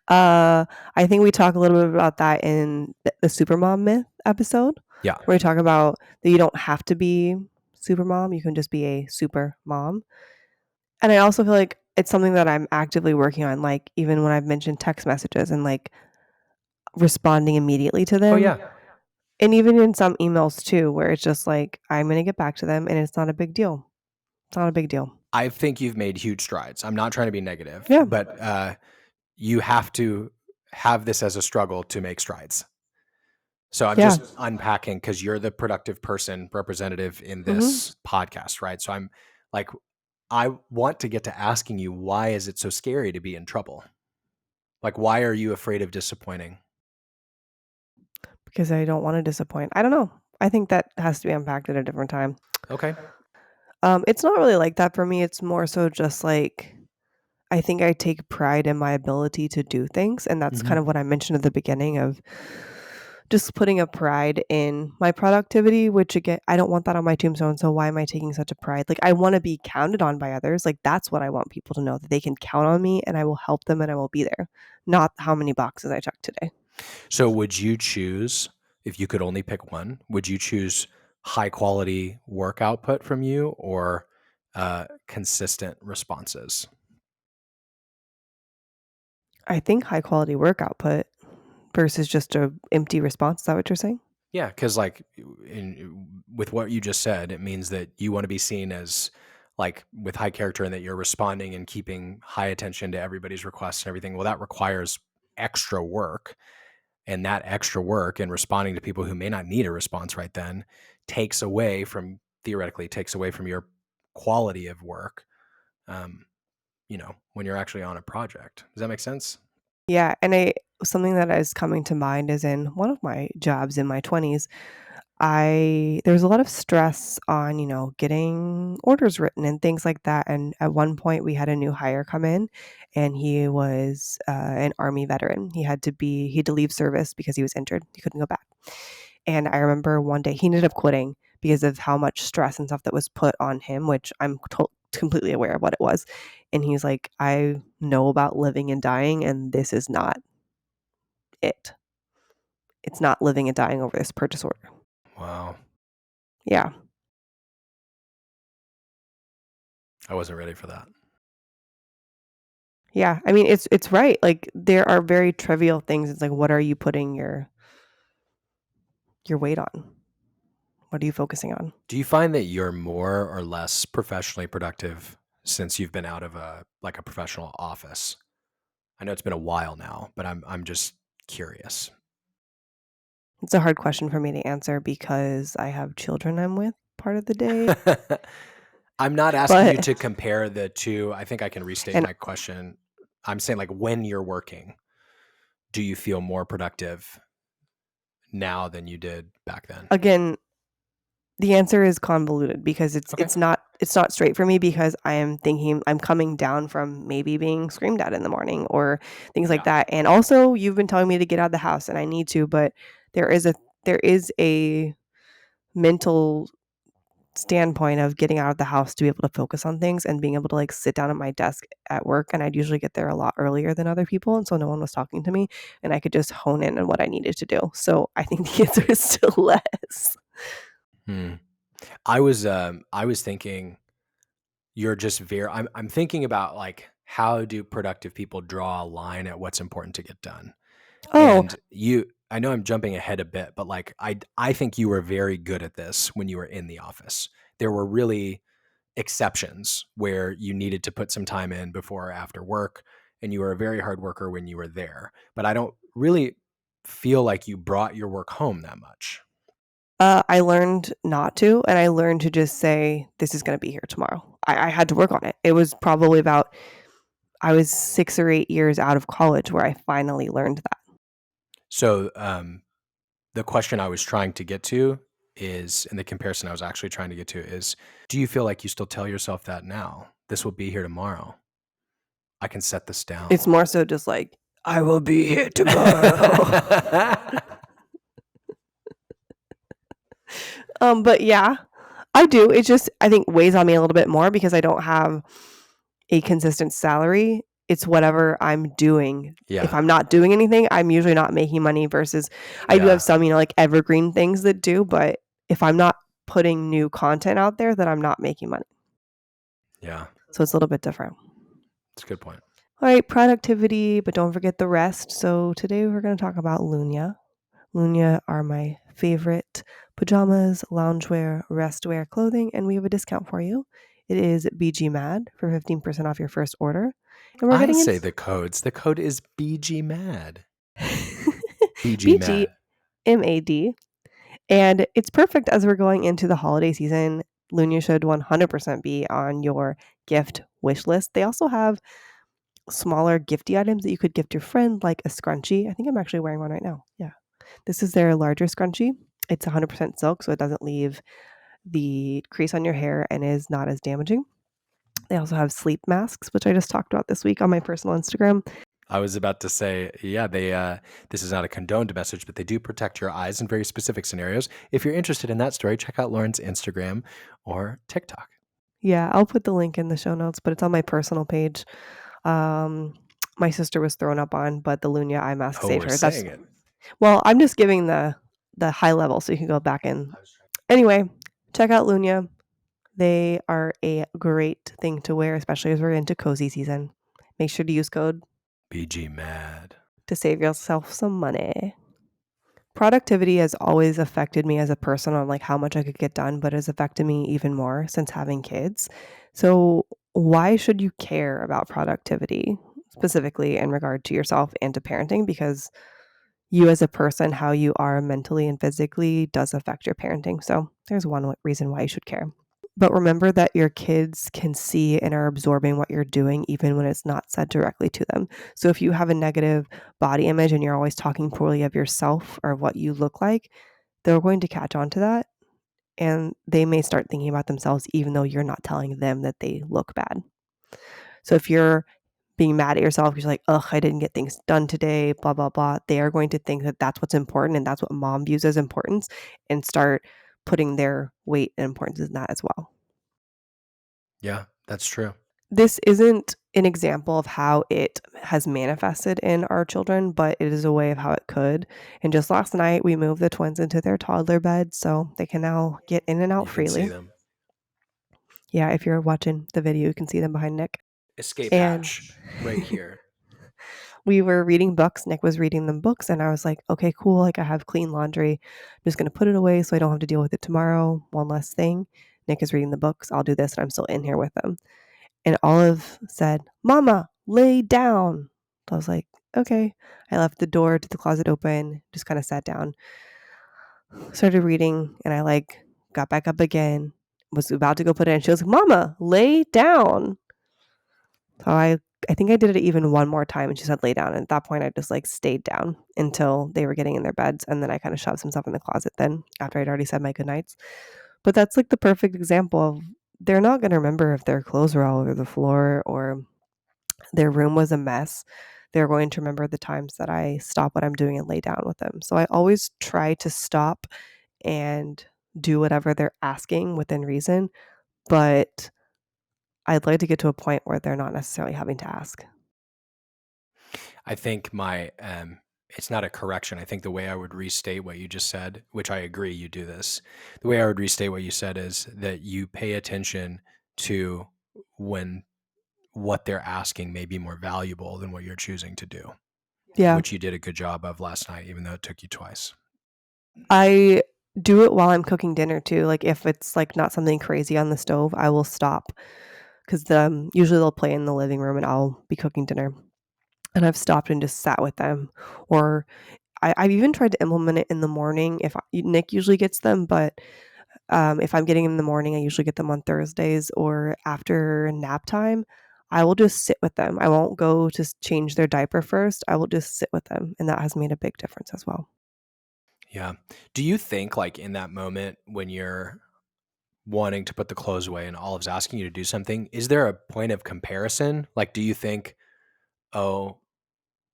I think we talk a little bit about that in the Supermom myth episode. Yeah. Where we talk about that you don't have to be Supermom, you can just be a super mom. And I also feel like it's something that I'm actively working on, like even when I've mentioned text messages and like responding immediately to them. Oh, yeah. And even in some emails too, where it's just like, I'm going to get back to them and it's not a big deal. It's not a big deal. I think you've made huge strides. I'm not trying to be negative, Yeah. but you have to have this as a struggle to make strides. So I'm just unpacking, because you're the productive person representative in this podcast, right? So I'm like, I want to get to asking you, why is it so scary to be in trouble? Like, why are you afraid of disappointing? Because I don't want to disappoint. I don't know. I think that has to be unpacked at a different time. Okay. It's not really like that for me. It's more so just like, I think I take pride in my ability to do things. And that's kind of what I mentioned at the beginning of just putting a pride in my productivity, which again, I don't want that on my tombstone. So why am I taking such a pride? Like, I want to be counted on by others. Like, that's what I want people to know, that they can count on me and I will help them and I will be there. Not how many boxes I checked today. So would you choose, if you could only pick one, would you choose high quality work output from you, or consistent responses? I think high quality work output versus just a empty response. Is that what you're saying? Yeah, because like with what you just said, it means that you want to be seen as like with high character, and that you're responding and keeping high attention to everybody's requests and everything. Well, that requires extra work, and that extra work and responding to people who may not need a response right then theoretically takes away from your quality of work, when you're actually on a project. Does that make sense? Yeah, and something that is coming to mind is in one of my jobs in my 20s, there was a lot of stress on, getting orders written and things like that. And at one point we had a new hire come in, and he was an Army veteran. He had to leave service because he was injured. He couldn't go back. And I remember one day he ended up quitting because of how much stress and stuff that was put on him, which I'm completely aware of what it was. And he's like, I know about living and dying, and this is not it. It's not living and dying over this purchase order. Wow. Yeah. I wasn't ready for that. Yeah. I mean, it's right. Like, there are very trivial things. It's like, what are you putting your weight on? What are you focusing on? Do you find that you're more or less professionally productive since you've been out of a professional office? I know it's been a while now, but I'm just curious. It's a hard question for me to answer because I have children I'm with part of the day. I'm not asking you to compare the two. I think I can restate my question. I'm saying, like, when you're working, do you feel more productive now than you did back then? Again, The answer is convoluted because it's not straight for me, because I am thinking I'm coming down from maybe being screamed at in the morning or things like that. And also, you've been telling me to get out of the house, and I need to, but there is a mental standpoint of getting out of the house to be able to focus on things and being able to like sit down at my desk at work. And I'd usually get there a lot earlier than other people, and so no one was talking to me, and I could just hone in on what I needed to do. So I think the answer is still less. I was thinking you're just I'm thinking about like, how do productive people draw a line at what's important to get done? And I know I'm jumping ahead a bit, but like I think you were very good at this when you were in the office. There were really exceptions where you needed to put some time in before or after work, and you were a very hard worker when you were there. But I don't really feel like you brought your work home that much. I learned not to, and I learned to just say, this is going to be here tomorrow. I had to work on it. It was probably I was 6 or 8 years out of college where I finally learned that. So the question I was trying to get to is, and the comparison I was actually trying to get to is, do you feel like you still tell yourself that now? This will be here tomorrow. I can set this down. It's more so just like, I will be here tomorrow. But yeah, I do. It just, I think, weighs on me a little bit more because I don't have a consistent salary. It's whatever I'm doing. Yeah. If I'm not doing anything, I'm usually not making money, versus I do have some, like evergreen things that do, but if I'm not putting new content out there, then I'm not making money. Yeah. So it's a little bit different. That's a good point. All right, productivity, but don't forget the rest. So today we're going to talk about Lunya. Lunya are my favorite pajamas, loungewear, restwear clothing, and we have a discount for you. It is BGMAD for 15% off your first order. And we're getting the codes. The code is BGMAD. BGMAD. And it's perfect as we're going into the holiday season. Lunya should 100% be on your gift wish list. They also have smaller gifty items that you could gift your friend, like a scrunchie. I think I'm actually wearing one right now. Yeah. This is their larger scrunchie. It's 100% silk, so it doesn't leave the crease on your hair and is not as damaging. They also have sleep masks, which I just talked about this week on my personal Instagram. I was about to say, yeah, this is not a condoned message, but they do protect your eyes in very specific scenarios. If you're interested in that story, check out Lauren's Instagram or TikTok. Yeah, I'll put the link in the show notes, but it's on my personal page. My sister was thrown up on, but the Lunya eye mask saved her. Well, I'm just giving the high level so you can go back in. Anyway, check out Lunya. They are a great thing to wear, especially as we're into cozy season. Make sure to use code BGMAD to save yourself some money. Productivity has always affected me as a person on like how much I could get done, but has affected me even more since having kids. So why should you care about productivity, specifically in regard to yourself and to parenting? Because you as a person, how you are mentally and physically does affect your parenting. So there's one reason why you should care. But remember that your kids can see and are absorbing what you're doing even when it's not said directly to them. So if you have a negative body image and you're always talking poorly of yourself or what you look like, they're going to catch on to that, and they may start thinking about themselves even though you're not telling them that they look bad. So if you're being mad at yourself because you're like, ugh, I didn't get things done today, blah, blah, blah, they are going to think that that's what's important and that's what mom views as importance, and start putting their weight and importance in that as well. Yeah, that's true. This isn't an example of how it has manifested in our children, but it is a way of how it could. And just last night, we moved the twins into their toddler bed, so they can now get in and out freely. You can see them. Yeah, if you're watching the video, you can see them behind Nick. Escape hatch right here. We were reading books. Nick was reading them books, and I was like, okay, cool. Like, I have clean laundry. I'm just going to put it away so I don't have to deal with it tomorrow. One less thing. Nick is reading the books. I'll do this, and I'm still in here with them. And Olive said, Mama, lay down. So I was like, okay. I left the door to the closet open, just kind of sat down, started reading, and I like got back up again, was about to go put it in. She was like, Mama, lay down. So I think I did it even one more time, and she said lay down. And at that point, I just like stayed down until they were getting in their beds, and then I kind of shoved some stuff in the closet then after I'd already said my goodnights. But that's like the perfect example of they're not going to remember if their clothes were all over the floor or their room was a mess. They're going to remember the times that I stop what I'm doing and lay down with them. So I always try to stop and do whatever they're asking within reason, but I'd like to get to a point where they're not necessarily having to ask. I think it's not a correction. I think the way I would restate what you just said, which I agree you do this, the way I would restate what you said is that you pay attention to when what they're asking may be more valuable than what you're choosing to do. Yeah. Which you did a good job of last night, even though it took you twice. I do it while I'm cooking dinner too. Like if it's like not something crazy on the stove, I will stop because usually they'll play in the living room and I'll be cooking dinner. And I've stopped and just sat with them. Or I've even tried to implement it in the morning. Nick usually gets them, but if I'm getting them in the morning, I usually get them on Thursdays or after nap time. I will just sit with them. I won't go to change their diaper first. I will just sit with them. And that has made a big difference as well. Yeah. Do you think like in that moment when you're wanting to put the clothes away and Olive's asking you to do something, is there a point of comparison? Like, do you think, oh,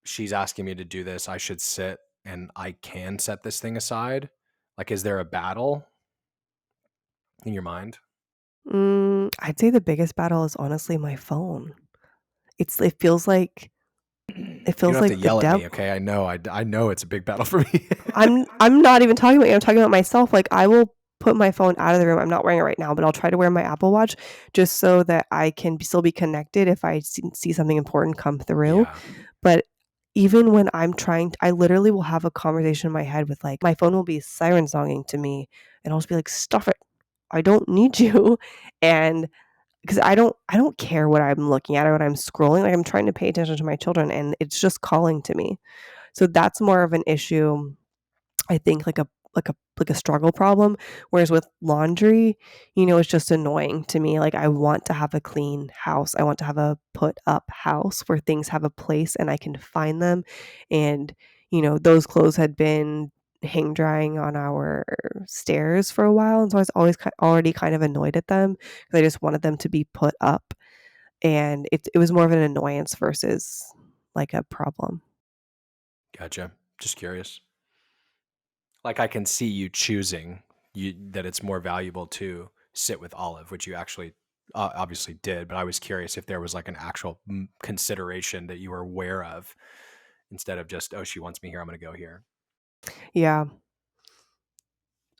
she's asking me to do this, I should sit and I can set this thing aside? Like, is there a battle in your mind? I'd say the biggest battle is honestly my phone. It feels like You don't have to the yell at devil. me, okay? I know it's a big battle for me. I'm not even talking about you. I'm talking about myself. Like I will put my phone out of the room. I'm not wearing it right now, but I'll try to wear my Apple Watch just so that I can still be connected if I see something important come through. Yeah. But even when I'm I literally will have a conversation in my head with like, my phone will be siren songing to me and I'll just be like, stop it. I don't need you. And because I don't care what I'm looking at or what I'm scrolling. Like I'm trying to pay attention to my children and it's just calling to me. So that's more of an issue, I think, like a struggle problem. Whereas with laundry, it's just annoying to me. Like I want to have a clean house. I want to have a put up house where things have a place and I can find them. And, those clothes had been hang drying on our stairs for a while. And so I was always already kind of annoyed at them because I just wanted them to be put up. And it was more of an annoyance versus like a problem. Gotcha. Just curious. Like I can see you choosing that it's more valuable to sit with Olive, which you actually obviously did, but I was curious if there was like an actual consideration that you were aware of instead of just, oh, she wants me here, I'm going to go here. Yeah.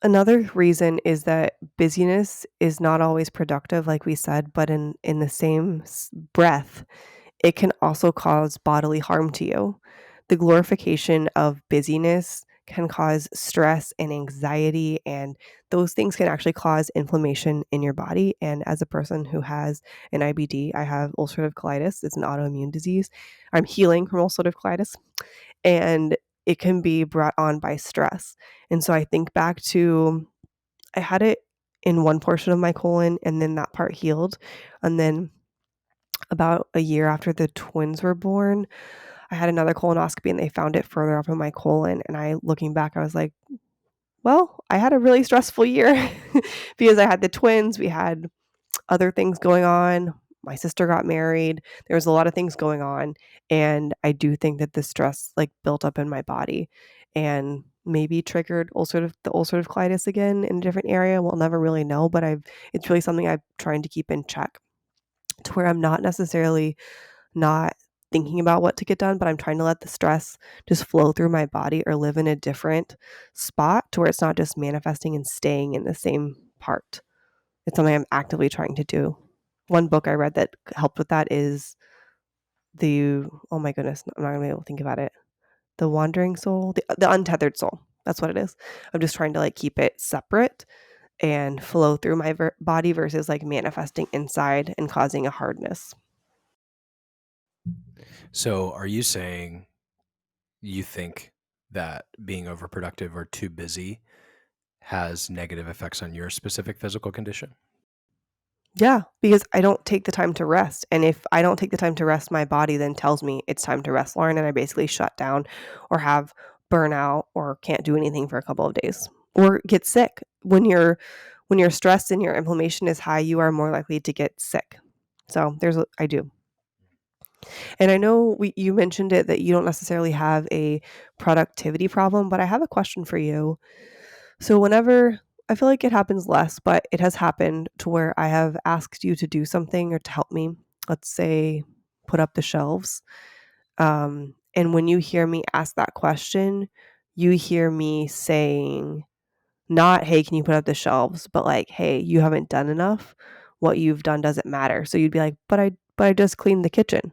Another reason is that busyness is not always productive, like we said, but in the same breath, it can also cause bodily harm to you. The glorification of busyness can cause stress and anxiety, and those things can actually cause inflammation in your body. And as a person who has an IBD, I have ulcerative colitis. It's an autoimmune disease. I'm healing from ulcerative colitis, and it can be brought on by stress. And so I think back to, I had it in one portion of my colon and then that part healed. And then about a year after the twins were born, I had another colonoscopy and they found it further up in my colon. And looking back, I was like, well, I had a really stressful year because I had the twins. We had other things going on. My sister got married. There was a lot of things going on. And I do think that the stress like built up in my body and maybe triggered the ulcerative colitis again in a different area. We'll never really know, but it's really something I'm trying to keep in check to where I'm not necessarily not thinking about what to get done, but I'm trying to let the stress just flow through my body or live in a different spot to where it's not just manifesting and staying in the same part. It's something I'm actively trying to do. One book I read that helped with that is oh my goodness, I'm not going to be able to think about it. The Wandering Soul, the Untethered Soul. That's what it is. I'm just trying to like keep it separate and flow through my body versus like manifesting inside and causing a hardness. So are you saying you think that being overproductive or too busy has negative effects on your specific physical condition? Yeah, because I don't take the time to rest. And if I don't take the time to rest, my body then tells me it's time to rest, Lauren, and I basically shut down or have burnout or can't do anything for a couple of days or get sick. When when you're stressed and your inflammation is high, you are more likely to get sick. So I do. And I know you mentioned it that you don't necessarily have a productivity problem, but I have a question for you. So whenever, I feel like it happens less, but it has happened to where I have asked you to do something or to help me, let's say put up the shelves. And when you hear me ask that question, you hear me saying, not, hey, can you put up the shelves, but like, hey, you haven't done enough. What you've done doesn't matter. So you'd be like, but I just cleaned the kitchen.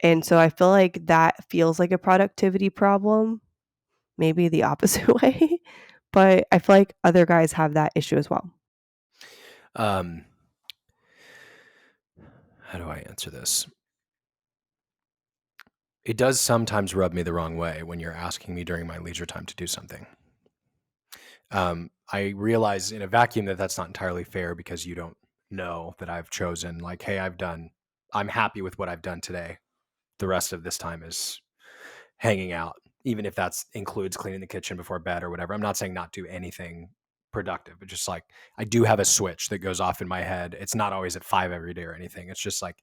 And so I feel like that feels like a productivity problem, maybe the opposite way. But I feel like other guys have that issue as well. How do I answer this? It does sometimes rub me the wrong way when you're asking me during my leisure time to do something. I realize in a vacuum that that's not entirely fair because you don't know that I've chosen like, hey, I'm happy with what I've done today. The rest of this time is hanging out, even if that includes cleaning the kitchen before bed or whatever. I'm not saying not do anything productive, but just like I do have a switch that goes off in my head. It's not always at 5 every day or anything. It's just like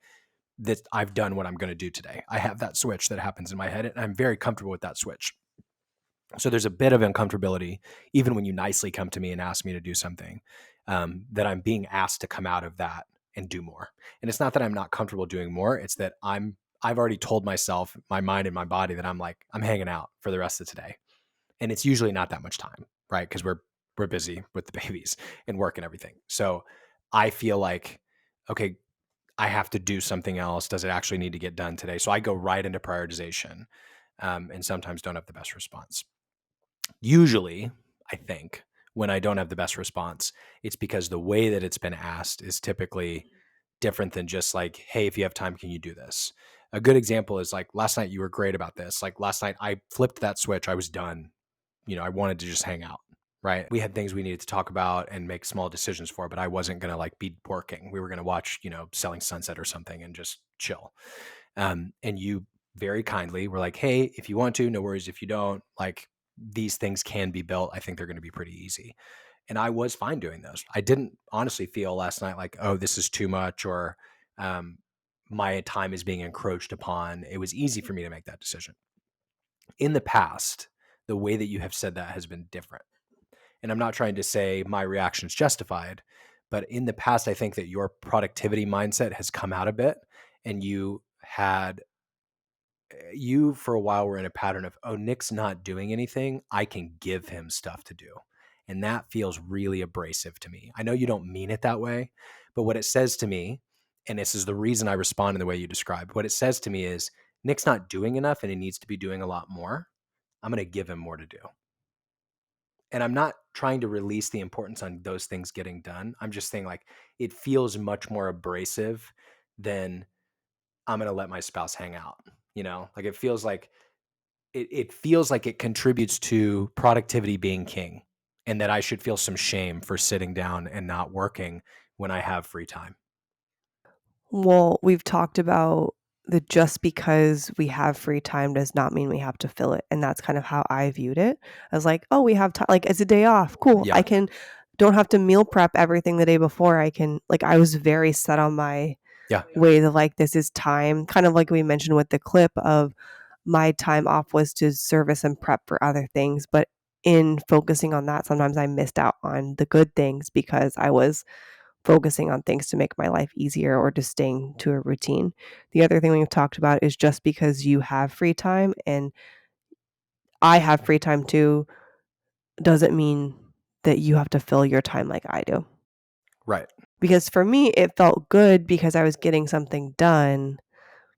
that I've done what I'm going to do today. I have that switch that happens in my head and I'm very comfortable with that switch. So there's a bit of uncomfortability, even when you nicely come to me and ask me to do something, that I'm being asked to come out of that and do more. And it's not that I'm not comfortable doing more. It's that I've already told myself, my mind and my body, that I'm hanging out for the rest of today. And it's usually not that much time, right? Because we're busy with the babies and work and everything. So I feel like, okay, I have to do something else. Does it actually need to get done today? So I go right into prioritization, and sometimes don't have the best response. Usually, I think, when I don't have the best response, it's because the way that it's been asked is typically different than just like, hey, if you have time, can you do this? A good example is like last night, you were great about this. Like last night, I flipped that switch. I was done. I wanted to just hang out, right? We had things we needed to talk about and make small decisions for, but I wasn't going to like be working. We were going to watch, Selling Sunset or something and just chill. And you very kindly were like, hey, if you want to, no worries. If you don't, like, these things can be built. I think they're going to be pretty easy. And I was fine doing those. I didn't honestly feel last night like, oh, this is too much, or my time is being encroached upon. It was easy for me to make that decision. In the past, the way that you have said that has been different. And I'm not trying to say my reaction is justified, but in the past, I think that your productivity mindset has come out a bit, and you for a while were in a pattern of, oh, Nick's not doing anything, I can give him stuff to do. And that feels really abrasive to me. I know you don't mean it that way, but what it says to me, and this is the reason I respond in the way you described, what it says to me is Nick's not doing enough and he needs to be doing a lot more. I'm going to give him more to do. And I'm not trying to release the importance on those things getting done. I'm just saying, like, it feels much more abrasive than I'm going to let my spouse hang out. Like it feels like it contributes to productivity being king, and that I should feel some shame for sitting down and not working when I have free time. Well, we've talked about that just because we have free time does not mean we have to fill it. And that's kind of how I viewed it. I was like, oh, we have time, like it's a day off. Cool. Yeah. Don't have to meal prep everything the day before. I was very set on my way of like, this is time, kind of like we mentioned with the clip of my time off was to service and prep for other things. But in focusing on that, sometimes I missed out on the good things because I was focusing on things to make my life easier or just staying to a routine. The other thing we've talked about is just because you have free time and I have free time too, doesn't mean that you have to fill your time like I do. Right. Because for me, it felt good because I was getting something done.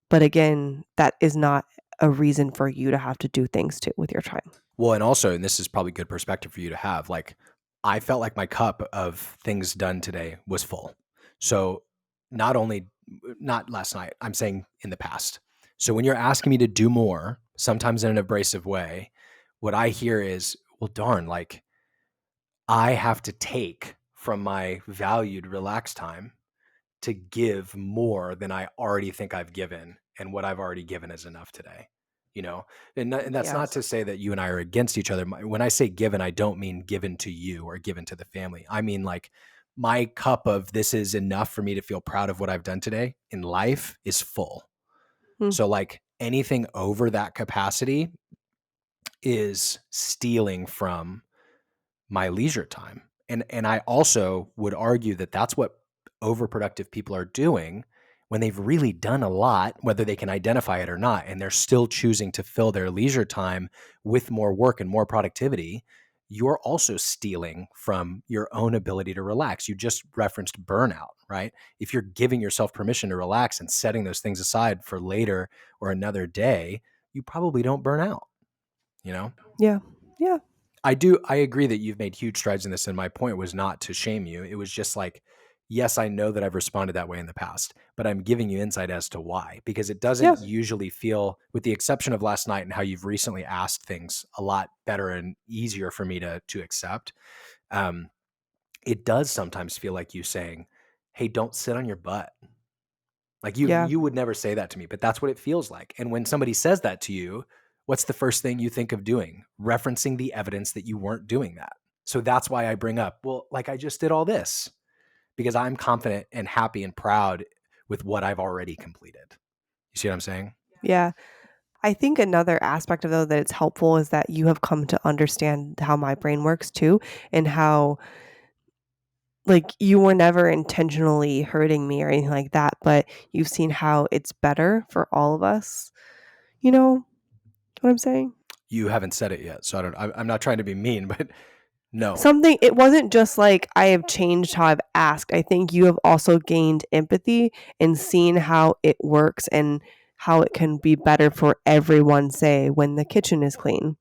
But again, that is not a reason for you to have to do things too with your time. Well, and also, and this is probably good perspective for you to have, like, I felt like my cup of things done today was full. So not last night, I'm saying in the past. So when you're asking me to do more, sometimes in an abrasive way, what I hear is, well, darn, like I have to take from my valued relaxed time to give more than I already think I've given. And what I've already given is enough today. you know? And that's not Yes. to say that you and I are against each other. When I say given, I don't mean given to you or given to the family. I mean, like, my cup of this is enough for me to feel proud of what I've done today in life is full. So like anything over that capacity is stealing from my leisure time. And I also would argue that that's what overproductive people are doing when they've really done a lot, whether they can identify it or not, and they're still choosing to fill their leisure time with more work and more productivity. You're also stealing from your own ability to relax. You just referenced burnout, right? If you're giving yourself permission to relax and setting those things aside for later or another day, you probably don't burn out, you know? Yeah. Yeah. I agree that you've made huge strides in this, and my point was not to shame you. It was just like, yes, I know that I've responded that way in the past, but I'm giving you insight as to why, because it doesn't usually feel, with the exception of last night and how you've recently asked things a lot better and easier for me to accept. It does sometimes feel like you saying, hey, don't sit on your butt. Like you would never say that to me, but that's what it feels like. And when somebody says that to you, what's the first thing you think of doing? Referencing the evidence that you weren't doing that. So that's why I bring up, well, like I just did all this because I'm confident and happy and proud with what I've already completed. You see what I'm saying? Yeah. I think another aspect of though that it's helpful is that you have come to understand how my brain works too, and how like you were never intentionally hurting me or anything like that, but you've seen how it's better for all of us. You know what I'm saying? You haven't said it yet. So I'm not trying to be mean, but no. It wasn't just like I have changed how I've asked. I think you have also gained empathy and seen how it works and how it can be better for everyone, say, when the kitchen is clean.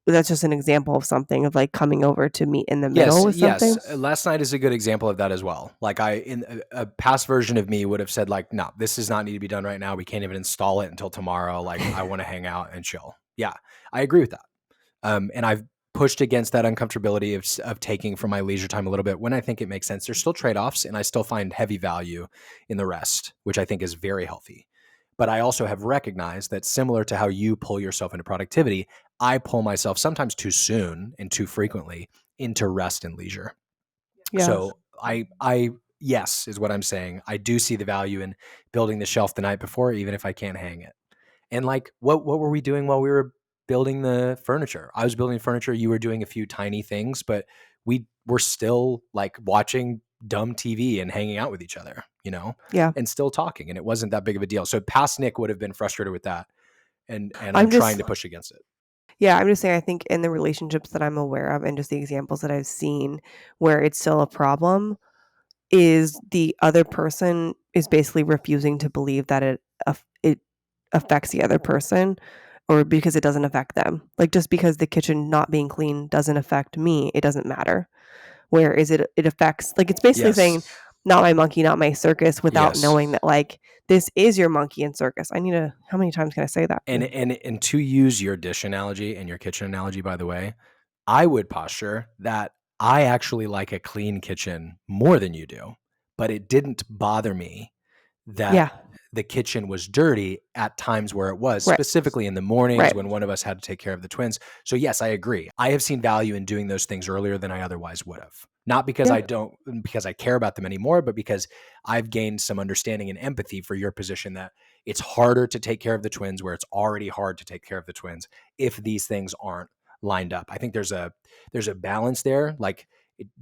That's just an example of something of like coming over to meet in the middle with something. Yes. Last night is a good example of that as well. Like in a past version of me would have said like, no, this does not need to be done right now. We can't even install it until tomorrow. Like I want to hang out and chill. Yeah, I agree with that. And I've pushed against that uncomfortability of taking from my leisure time a little bit when I think it makes sense. There's still trade-offs, and I still find heavy value in the rest, which I think is very healthy. But I also have recognized that similar to how you pull yourself into productivity, I pull myself sometimes too soon and too frequently into rest and leisure. Yeah. So I yes, is what I'm saying. I do see the value in building the shelf the night before, even if I can't hang it. And like, what were we doing while we were building the furniture? I was building furniture. You were doing a few tiny things, but we were still like watching dumb TV and hanging out with each other, you know, and still talking. And it wasn't that big of a deal. So past Nick would have been frustrated with that. And I'm trying to push against it. Yeah, I'm just saying, I think in the relationships that I'm aware of and just the examples that I've seen where it's still a problem is the other person is basically refusing to believe that it affects the other person, or because it doesn't affect them. Like just because the kitchen not being clean doesn't affect me, it doesn't matter. Whereas it affects, like it's basically saying, not my monkey, not my circus, without knowing that like this is your monkey and circus. How many times can I say that? And to use your dish analogy and your kitchen analogy, by the way, I would posture that I actually like a clean kitchen more than you do, but it didn't bother me that the kitchen was dirty at times where it was, specifically in the mornings when one of us had to take care of the twins. So yes, I agree. I have seen value in doing those things earlier than I otherwise would have. Not because because I care about them anymore, but because I've gained some understanding and empathy for your position that it's harder to take care of the twins where it's already hard to take care of the twins if these things aren't lined up. I think there's a balance there. Like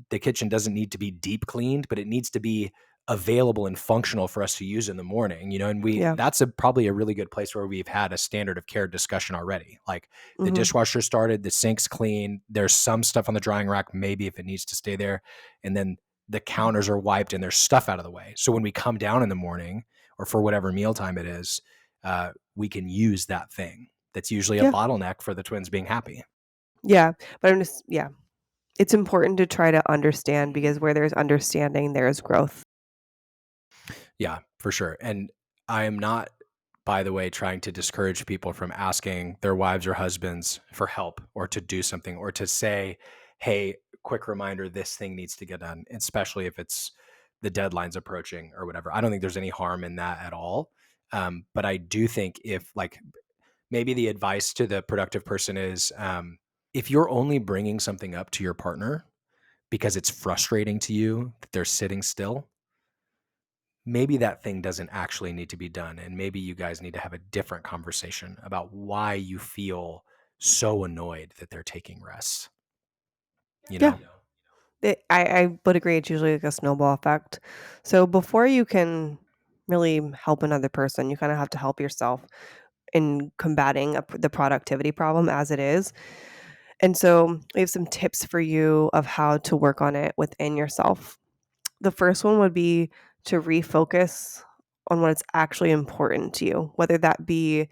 the kitchen doesn't need to be deep cleaned, but it needs to be available and functional for us to use in the morning, you know, and that's probably a really good place where we've had a standard of care discussion already. Like the dishwasher started, the sink's clean, there's some stuff on the drying rack, maybe if it needs to stay there. And then the counters are wiped and there's stuff out of the way. So when we come down in the morning or for whatever mealtime it is, we can use that thing. That's usually a bottleneck for the twins being happy. Yeah. But it's important to try to understand, because where there's understanding, there's growth. Yeah, for sure. And I am not, by the way, trying to discourage people from asking their wives or husbands for help or to do something or to say, hey, quick reminder, this thing needs to get done, especially if it's the deadline's approaching or whatever. I don't think there's any harm in that at all. But I do think if like maybe the advice to the productive person is, if you're only bringing something up to your partner because it's frustrating to you that they're sitting still, maybe that thing doesn't actually need to be done. And maybe you guys need to have a different conversation about why you feel so annoyed that they're taking rest. You Yeah. know? I would agree. It's usually like a snowball effect. So before you can really help another person, you kind of have to help yourself in combating the productivity problem as it is. And so we have some tips for you of how to work on it within yourself. The first one would be to refocus on what's actually important to you, whether that be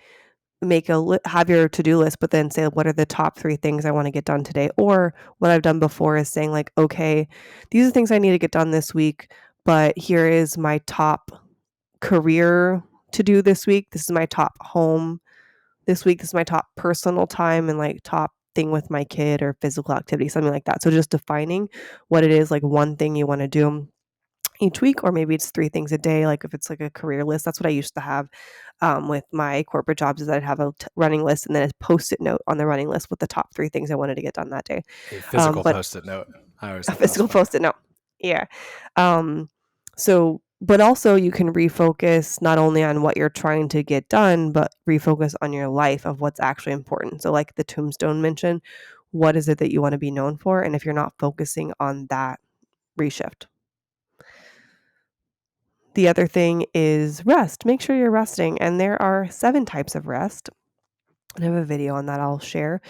have your to-do list, but then say, what are the top 3 things I want to get done today? Or what I've done before is saying like, okay, these are things I need to get done this week, but here is my top career to do this week. This is my top home this week. This is my top personal time and like top thing with my kid or physical activity, something like that. So just defining what it is, like one thing you want to do each week, or maybe it's 3 things a day. Like if it's like a career list, that's what I used to have with my corporate jobs, is I'd have a running list and then a Post-it note on the running list with the top 3 things I wanted to get done that day. A physical But Post-it note. I always a thought that was physical funny. Post-it note. Yeah. But also you can refocus not only on what you're trying to get done, but refocus on your life of what's actually important. So like the tombstone mentioned, what is it that you want to be known for? And if you're not focusing on that, reshift. The other thing is rest. Make sure you're resting. And there are 7 types of rest. I have a video on that I'll share.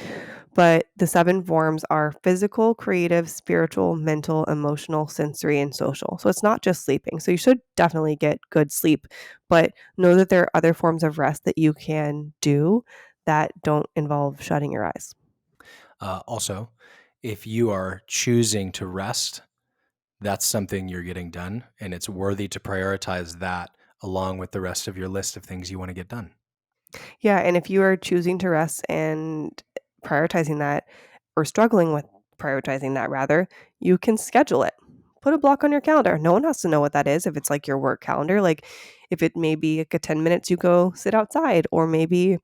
But the 7 forms are physical, creative, spiritual, mental, emotional, sensory, and social. So it's not just sleeping. So you should definitely get good sleep, but know that there are other forms of rest that you can do that don't involve shutting your eyes. Also, if you are choosing to rest, that's something you're getting done, and it's worthy to prioritize that along with the rest of your list of things you want to get done. Yeah, and if you are choosing to rest and prioritizing that, or struggling with prioritizing that rather, you can schedule it. Put a block on your calendar. No one has to know what that is if it's like your work calendar. Like if it may be like a 10 minutes you go sit outside, or maybe,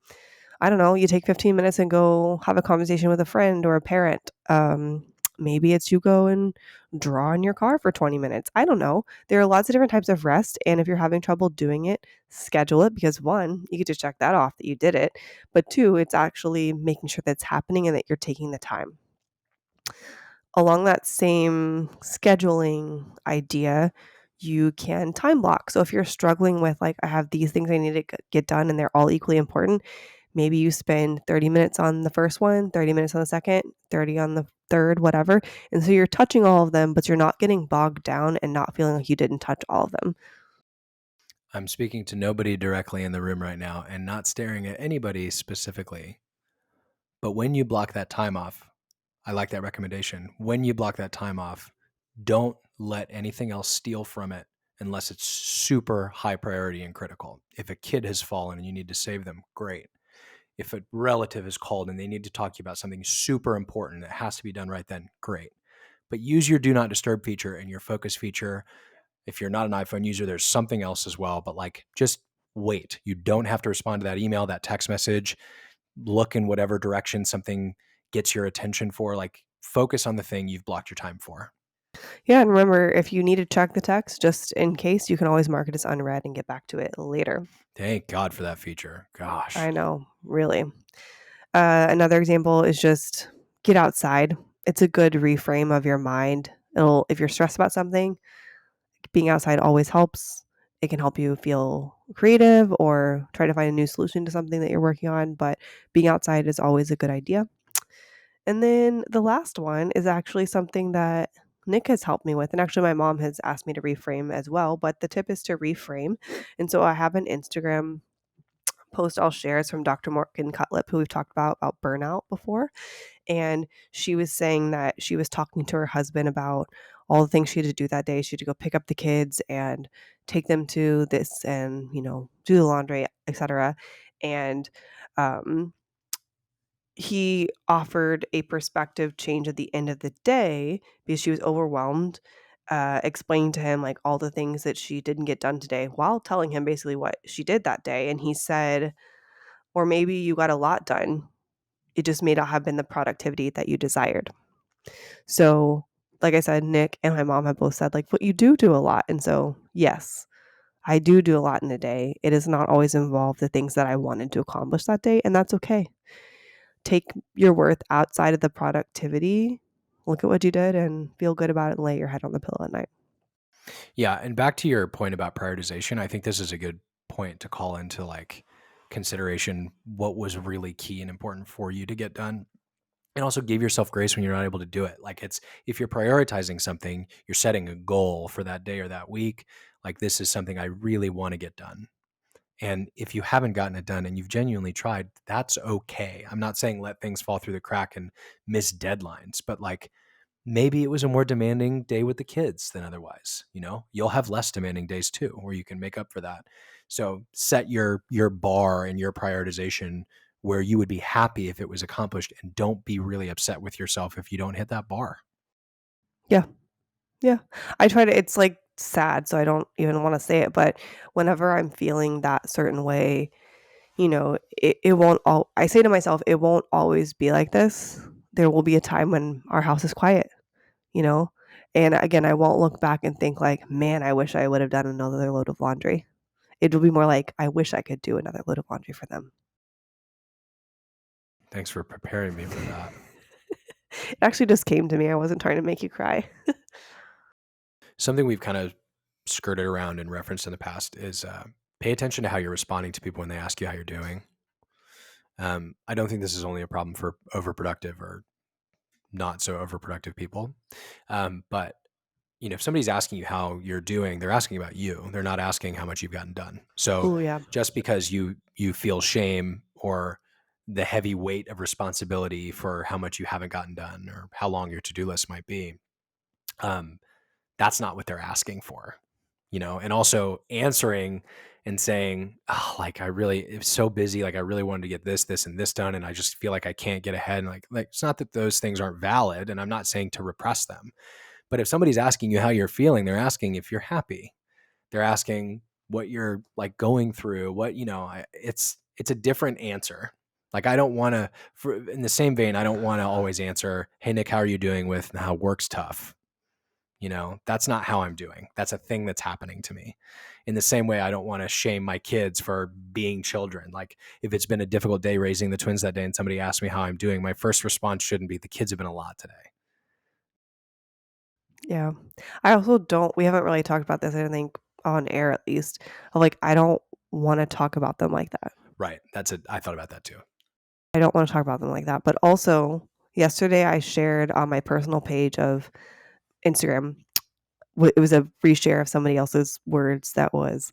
I don't know, you take 15 minutes and go have a conversation with a friend or a parent. Maybe it's you go and draw in your car for 20 minutes. I don't know. There are lots of different types of rest. And if you're having trouble doing it, schedule it, because 1, you get to check that off that you did it. But 2, it's actually making sure that's happening and that you're taking the time. Along that same scheduling idea, you can time block. So if you're struggling with like, I have these things I need to get done and they're all equally important, maybe you spend 30 minutes on the first one, 30 minutes on the second, 30 on the third, whatever. And so you're touching all of them, but you're not getting bogged down and not feeling like you didn't touch all of them. I'm speaking to nobody directly in the room right now and not staring at anybody specifically. But when you block that time off, I like that recommendation. When you block that time off, don't let anything else steal from it unless it's super high priority and critical. If a kid has fallen and you need to save them, great. If a relative is called and they need to talk to you about something super important that has to be done right then, great. But use your do not disturb feature and your focus feature. If you're not an iPhone user, there's something else as well, but like just wait. You don't have to respond to that email, that text message. Look in whatever direction something gets your attention for. Like focus on the thing you've blocked your time for. Yeah, and remember, if you need to check the text, just in case, you can always mark it as unread and get back to it later. Thank God for that feature. Gosh. I know, really. Another example is just get outside. It's a good reframe of your mind. If you're stressed about something, being outside always helps. It can help you feel creative or try to find a new solution to something that you're working on, but being outside is always a good idea. And then the last one is actually something that Nick has helped me with. And actually, my mom has asked me to reframe as well. But the tip is to reframe. And so I have an Instagram post I'll share. It's from Dr. Morgan Cutlip, who we've talked about burnout before. And she was saying that she was talking to her husband about all the things she had to do that day. She had to go pick up the kids and take them to this and, do the laundry, etc. And he offered a perspective change at the end of the day because she was overwhelmed, explaining to him like all the things that she didn't get done today while telling him basically what she did that day. And he said, Or maybe you got a lot done. It just may not have been the productivity that you desired. So, like I said, Nick and my mom have both said, like, but you do a lot. And so, yes, I do a lot in a day. It does not always involve the things that I wanted to accomplish that day, and that's okay. Take your worth outside of the productivity. Look at what you did and feel good about it and lay your head on the pillow at night. Yeah, and back to your point about prioritization, I think this is a good point to call into like consideration what was really key and important for you to get done. And also give yourself grace when you're not able to do it. Like it's, if you're prioritizing something, you're setting a goal for that day or that week. Like this is something I really want to get done. And if you haven't gotten it done and you've genuinely tried, that's okay. I'm not saying let things fall through the crack and miss deadlines, but like maybe it was a more demanding day with the kids than otherwise. You know, you'll have less demanding days too, where you can make up for that. So set your bar and your prioritization where you would be happy if it was accomplished, and don't be really upset with yourself if you don't hit that bar. Yeah. I try to, it's like sad, so I don't even want to say it, but whenever I'm feeling that certain way, you know, it won't all, I say to myself, it won't always be like this. There will be a time when our house is quiet, you know? And again, I won't look back and think like, man, I wish I would have done another load of laundry. It will be more like, I wish I could do another load of laundry for them. Thanks for preparing me for that. It actually just came to me. I wasn't trying to make you cry. Something we've kind of skirted around and referenced in the past is pay attention to how you're responding to people when they ask you how you're doing. I don't think this is only a problem for overproductive or not so overproductive people. But you know, if somebody's asking you how you're doing, they're asking about you. They're not asking how much you've gotten done. So Ooh, yeah. just because you feel shame or the heavy weight of responsibility for how much you haven't gotten done or how long your to-do list might be, that's not what they're asking for, you know. And also answering and saying, oh, like it's so busy, like I really wanted to get this and this done, and I just feel like I can't get ahead. And like it's not that those things aren't valid, and I'm not saying to repress them, but if somebody's asking you how you're feeling, they're asking if you're happy. They're asking what you're like going through, what, you know, it's a different answer. Like I don't want to, in the same vein, I don't want to always answer, hey, Nick, how are you doing with how work's tough? You know, that's not how I'm doing. That's a thing that's happening to me. In the same way, I don't want to shame my kids for being children. Like if it's been a difficult day raising the twins that day and somebody asks me how I'm doing, my first response shouldn't be, the kids have been a lot today. Yeah. I also we haven't really talked about this, I don't think, on air at least. Like, I don't want to talk about them like that. Right. I thought about that too. I don't want to talk about them like that. But also, yesterday I shared on my personal page of Instagram, it was a reshare of somebody else's words that was,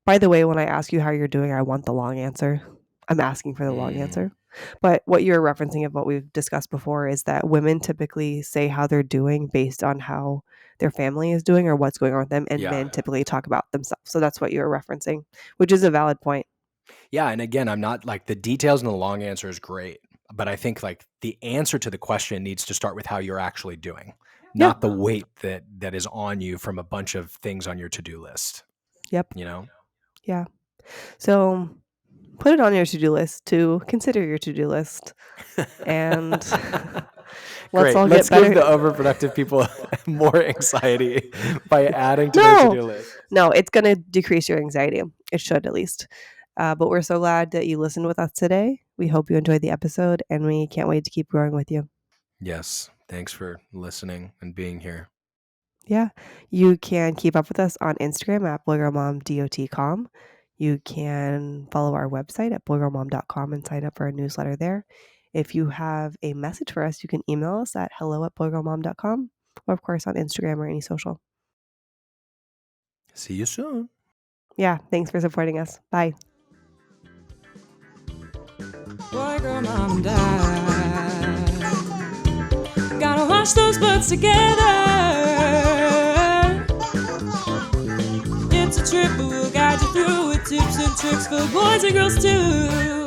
by the way, when I ask you how you're doing, I want the long answer. I'm asking for the long answer. But what you're referencing of what we've discussed before is that women typically say how they're doing based on how their family is doing or what's going on with them, and men typically talk about themselves. So that's what you're referencing, which is a valid point. Yeah. And again, I'm not like, the details and the long answer is great, but I think like the answer to the question needs to start with how you're actually doing, not the weight that is on you from a bunch of things on your to-do list. Yep. You know? Yeah. So put it on your to-do list to consider your to-do list. And let's give the overproductive people more anxiety by adding to their to-do list. No, it's going to decrease your anxiety. It should, at least. But we're so glad that you listened with us today. We hope you enjoyed the episode, and we can't wait to keep growing with you. Yes. Thanks for listening and being here. Yeah. You can keep up with us on Instagram at boygirlmom.com. You can follow our website at boygirlmom.com and sign up for our newsletter there. If you have a message for us, you can email us at hello@boygirlmom.com, or of course on Instagram or any social. See you soon. Yeah. Thanks for supporting us. Bye. Boy, girl, mom, and dad, gotta wash those butts together. It's a trip, but we'll guide you through with tips and tricks for boys and girls too.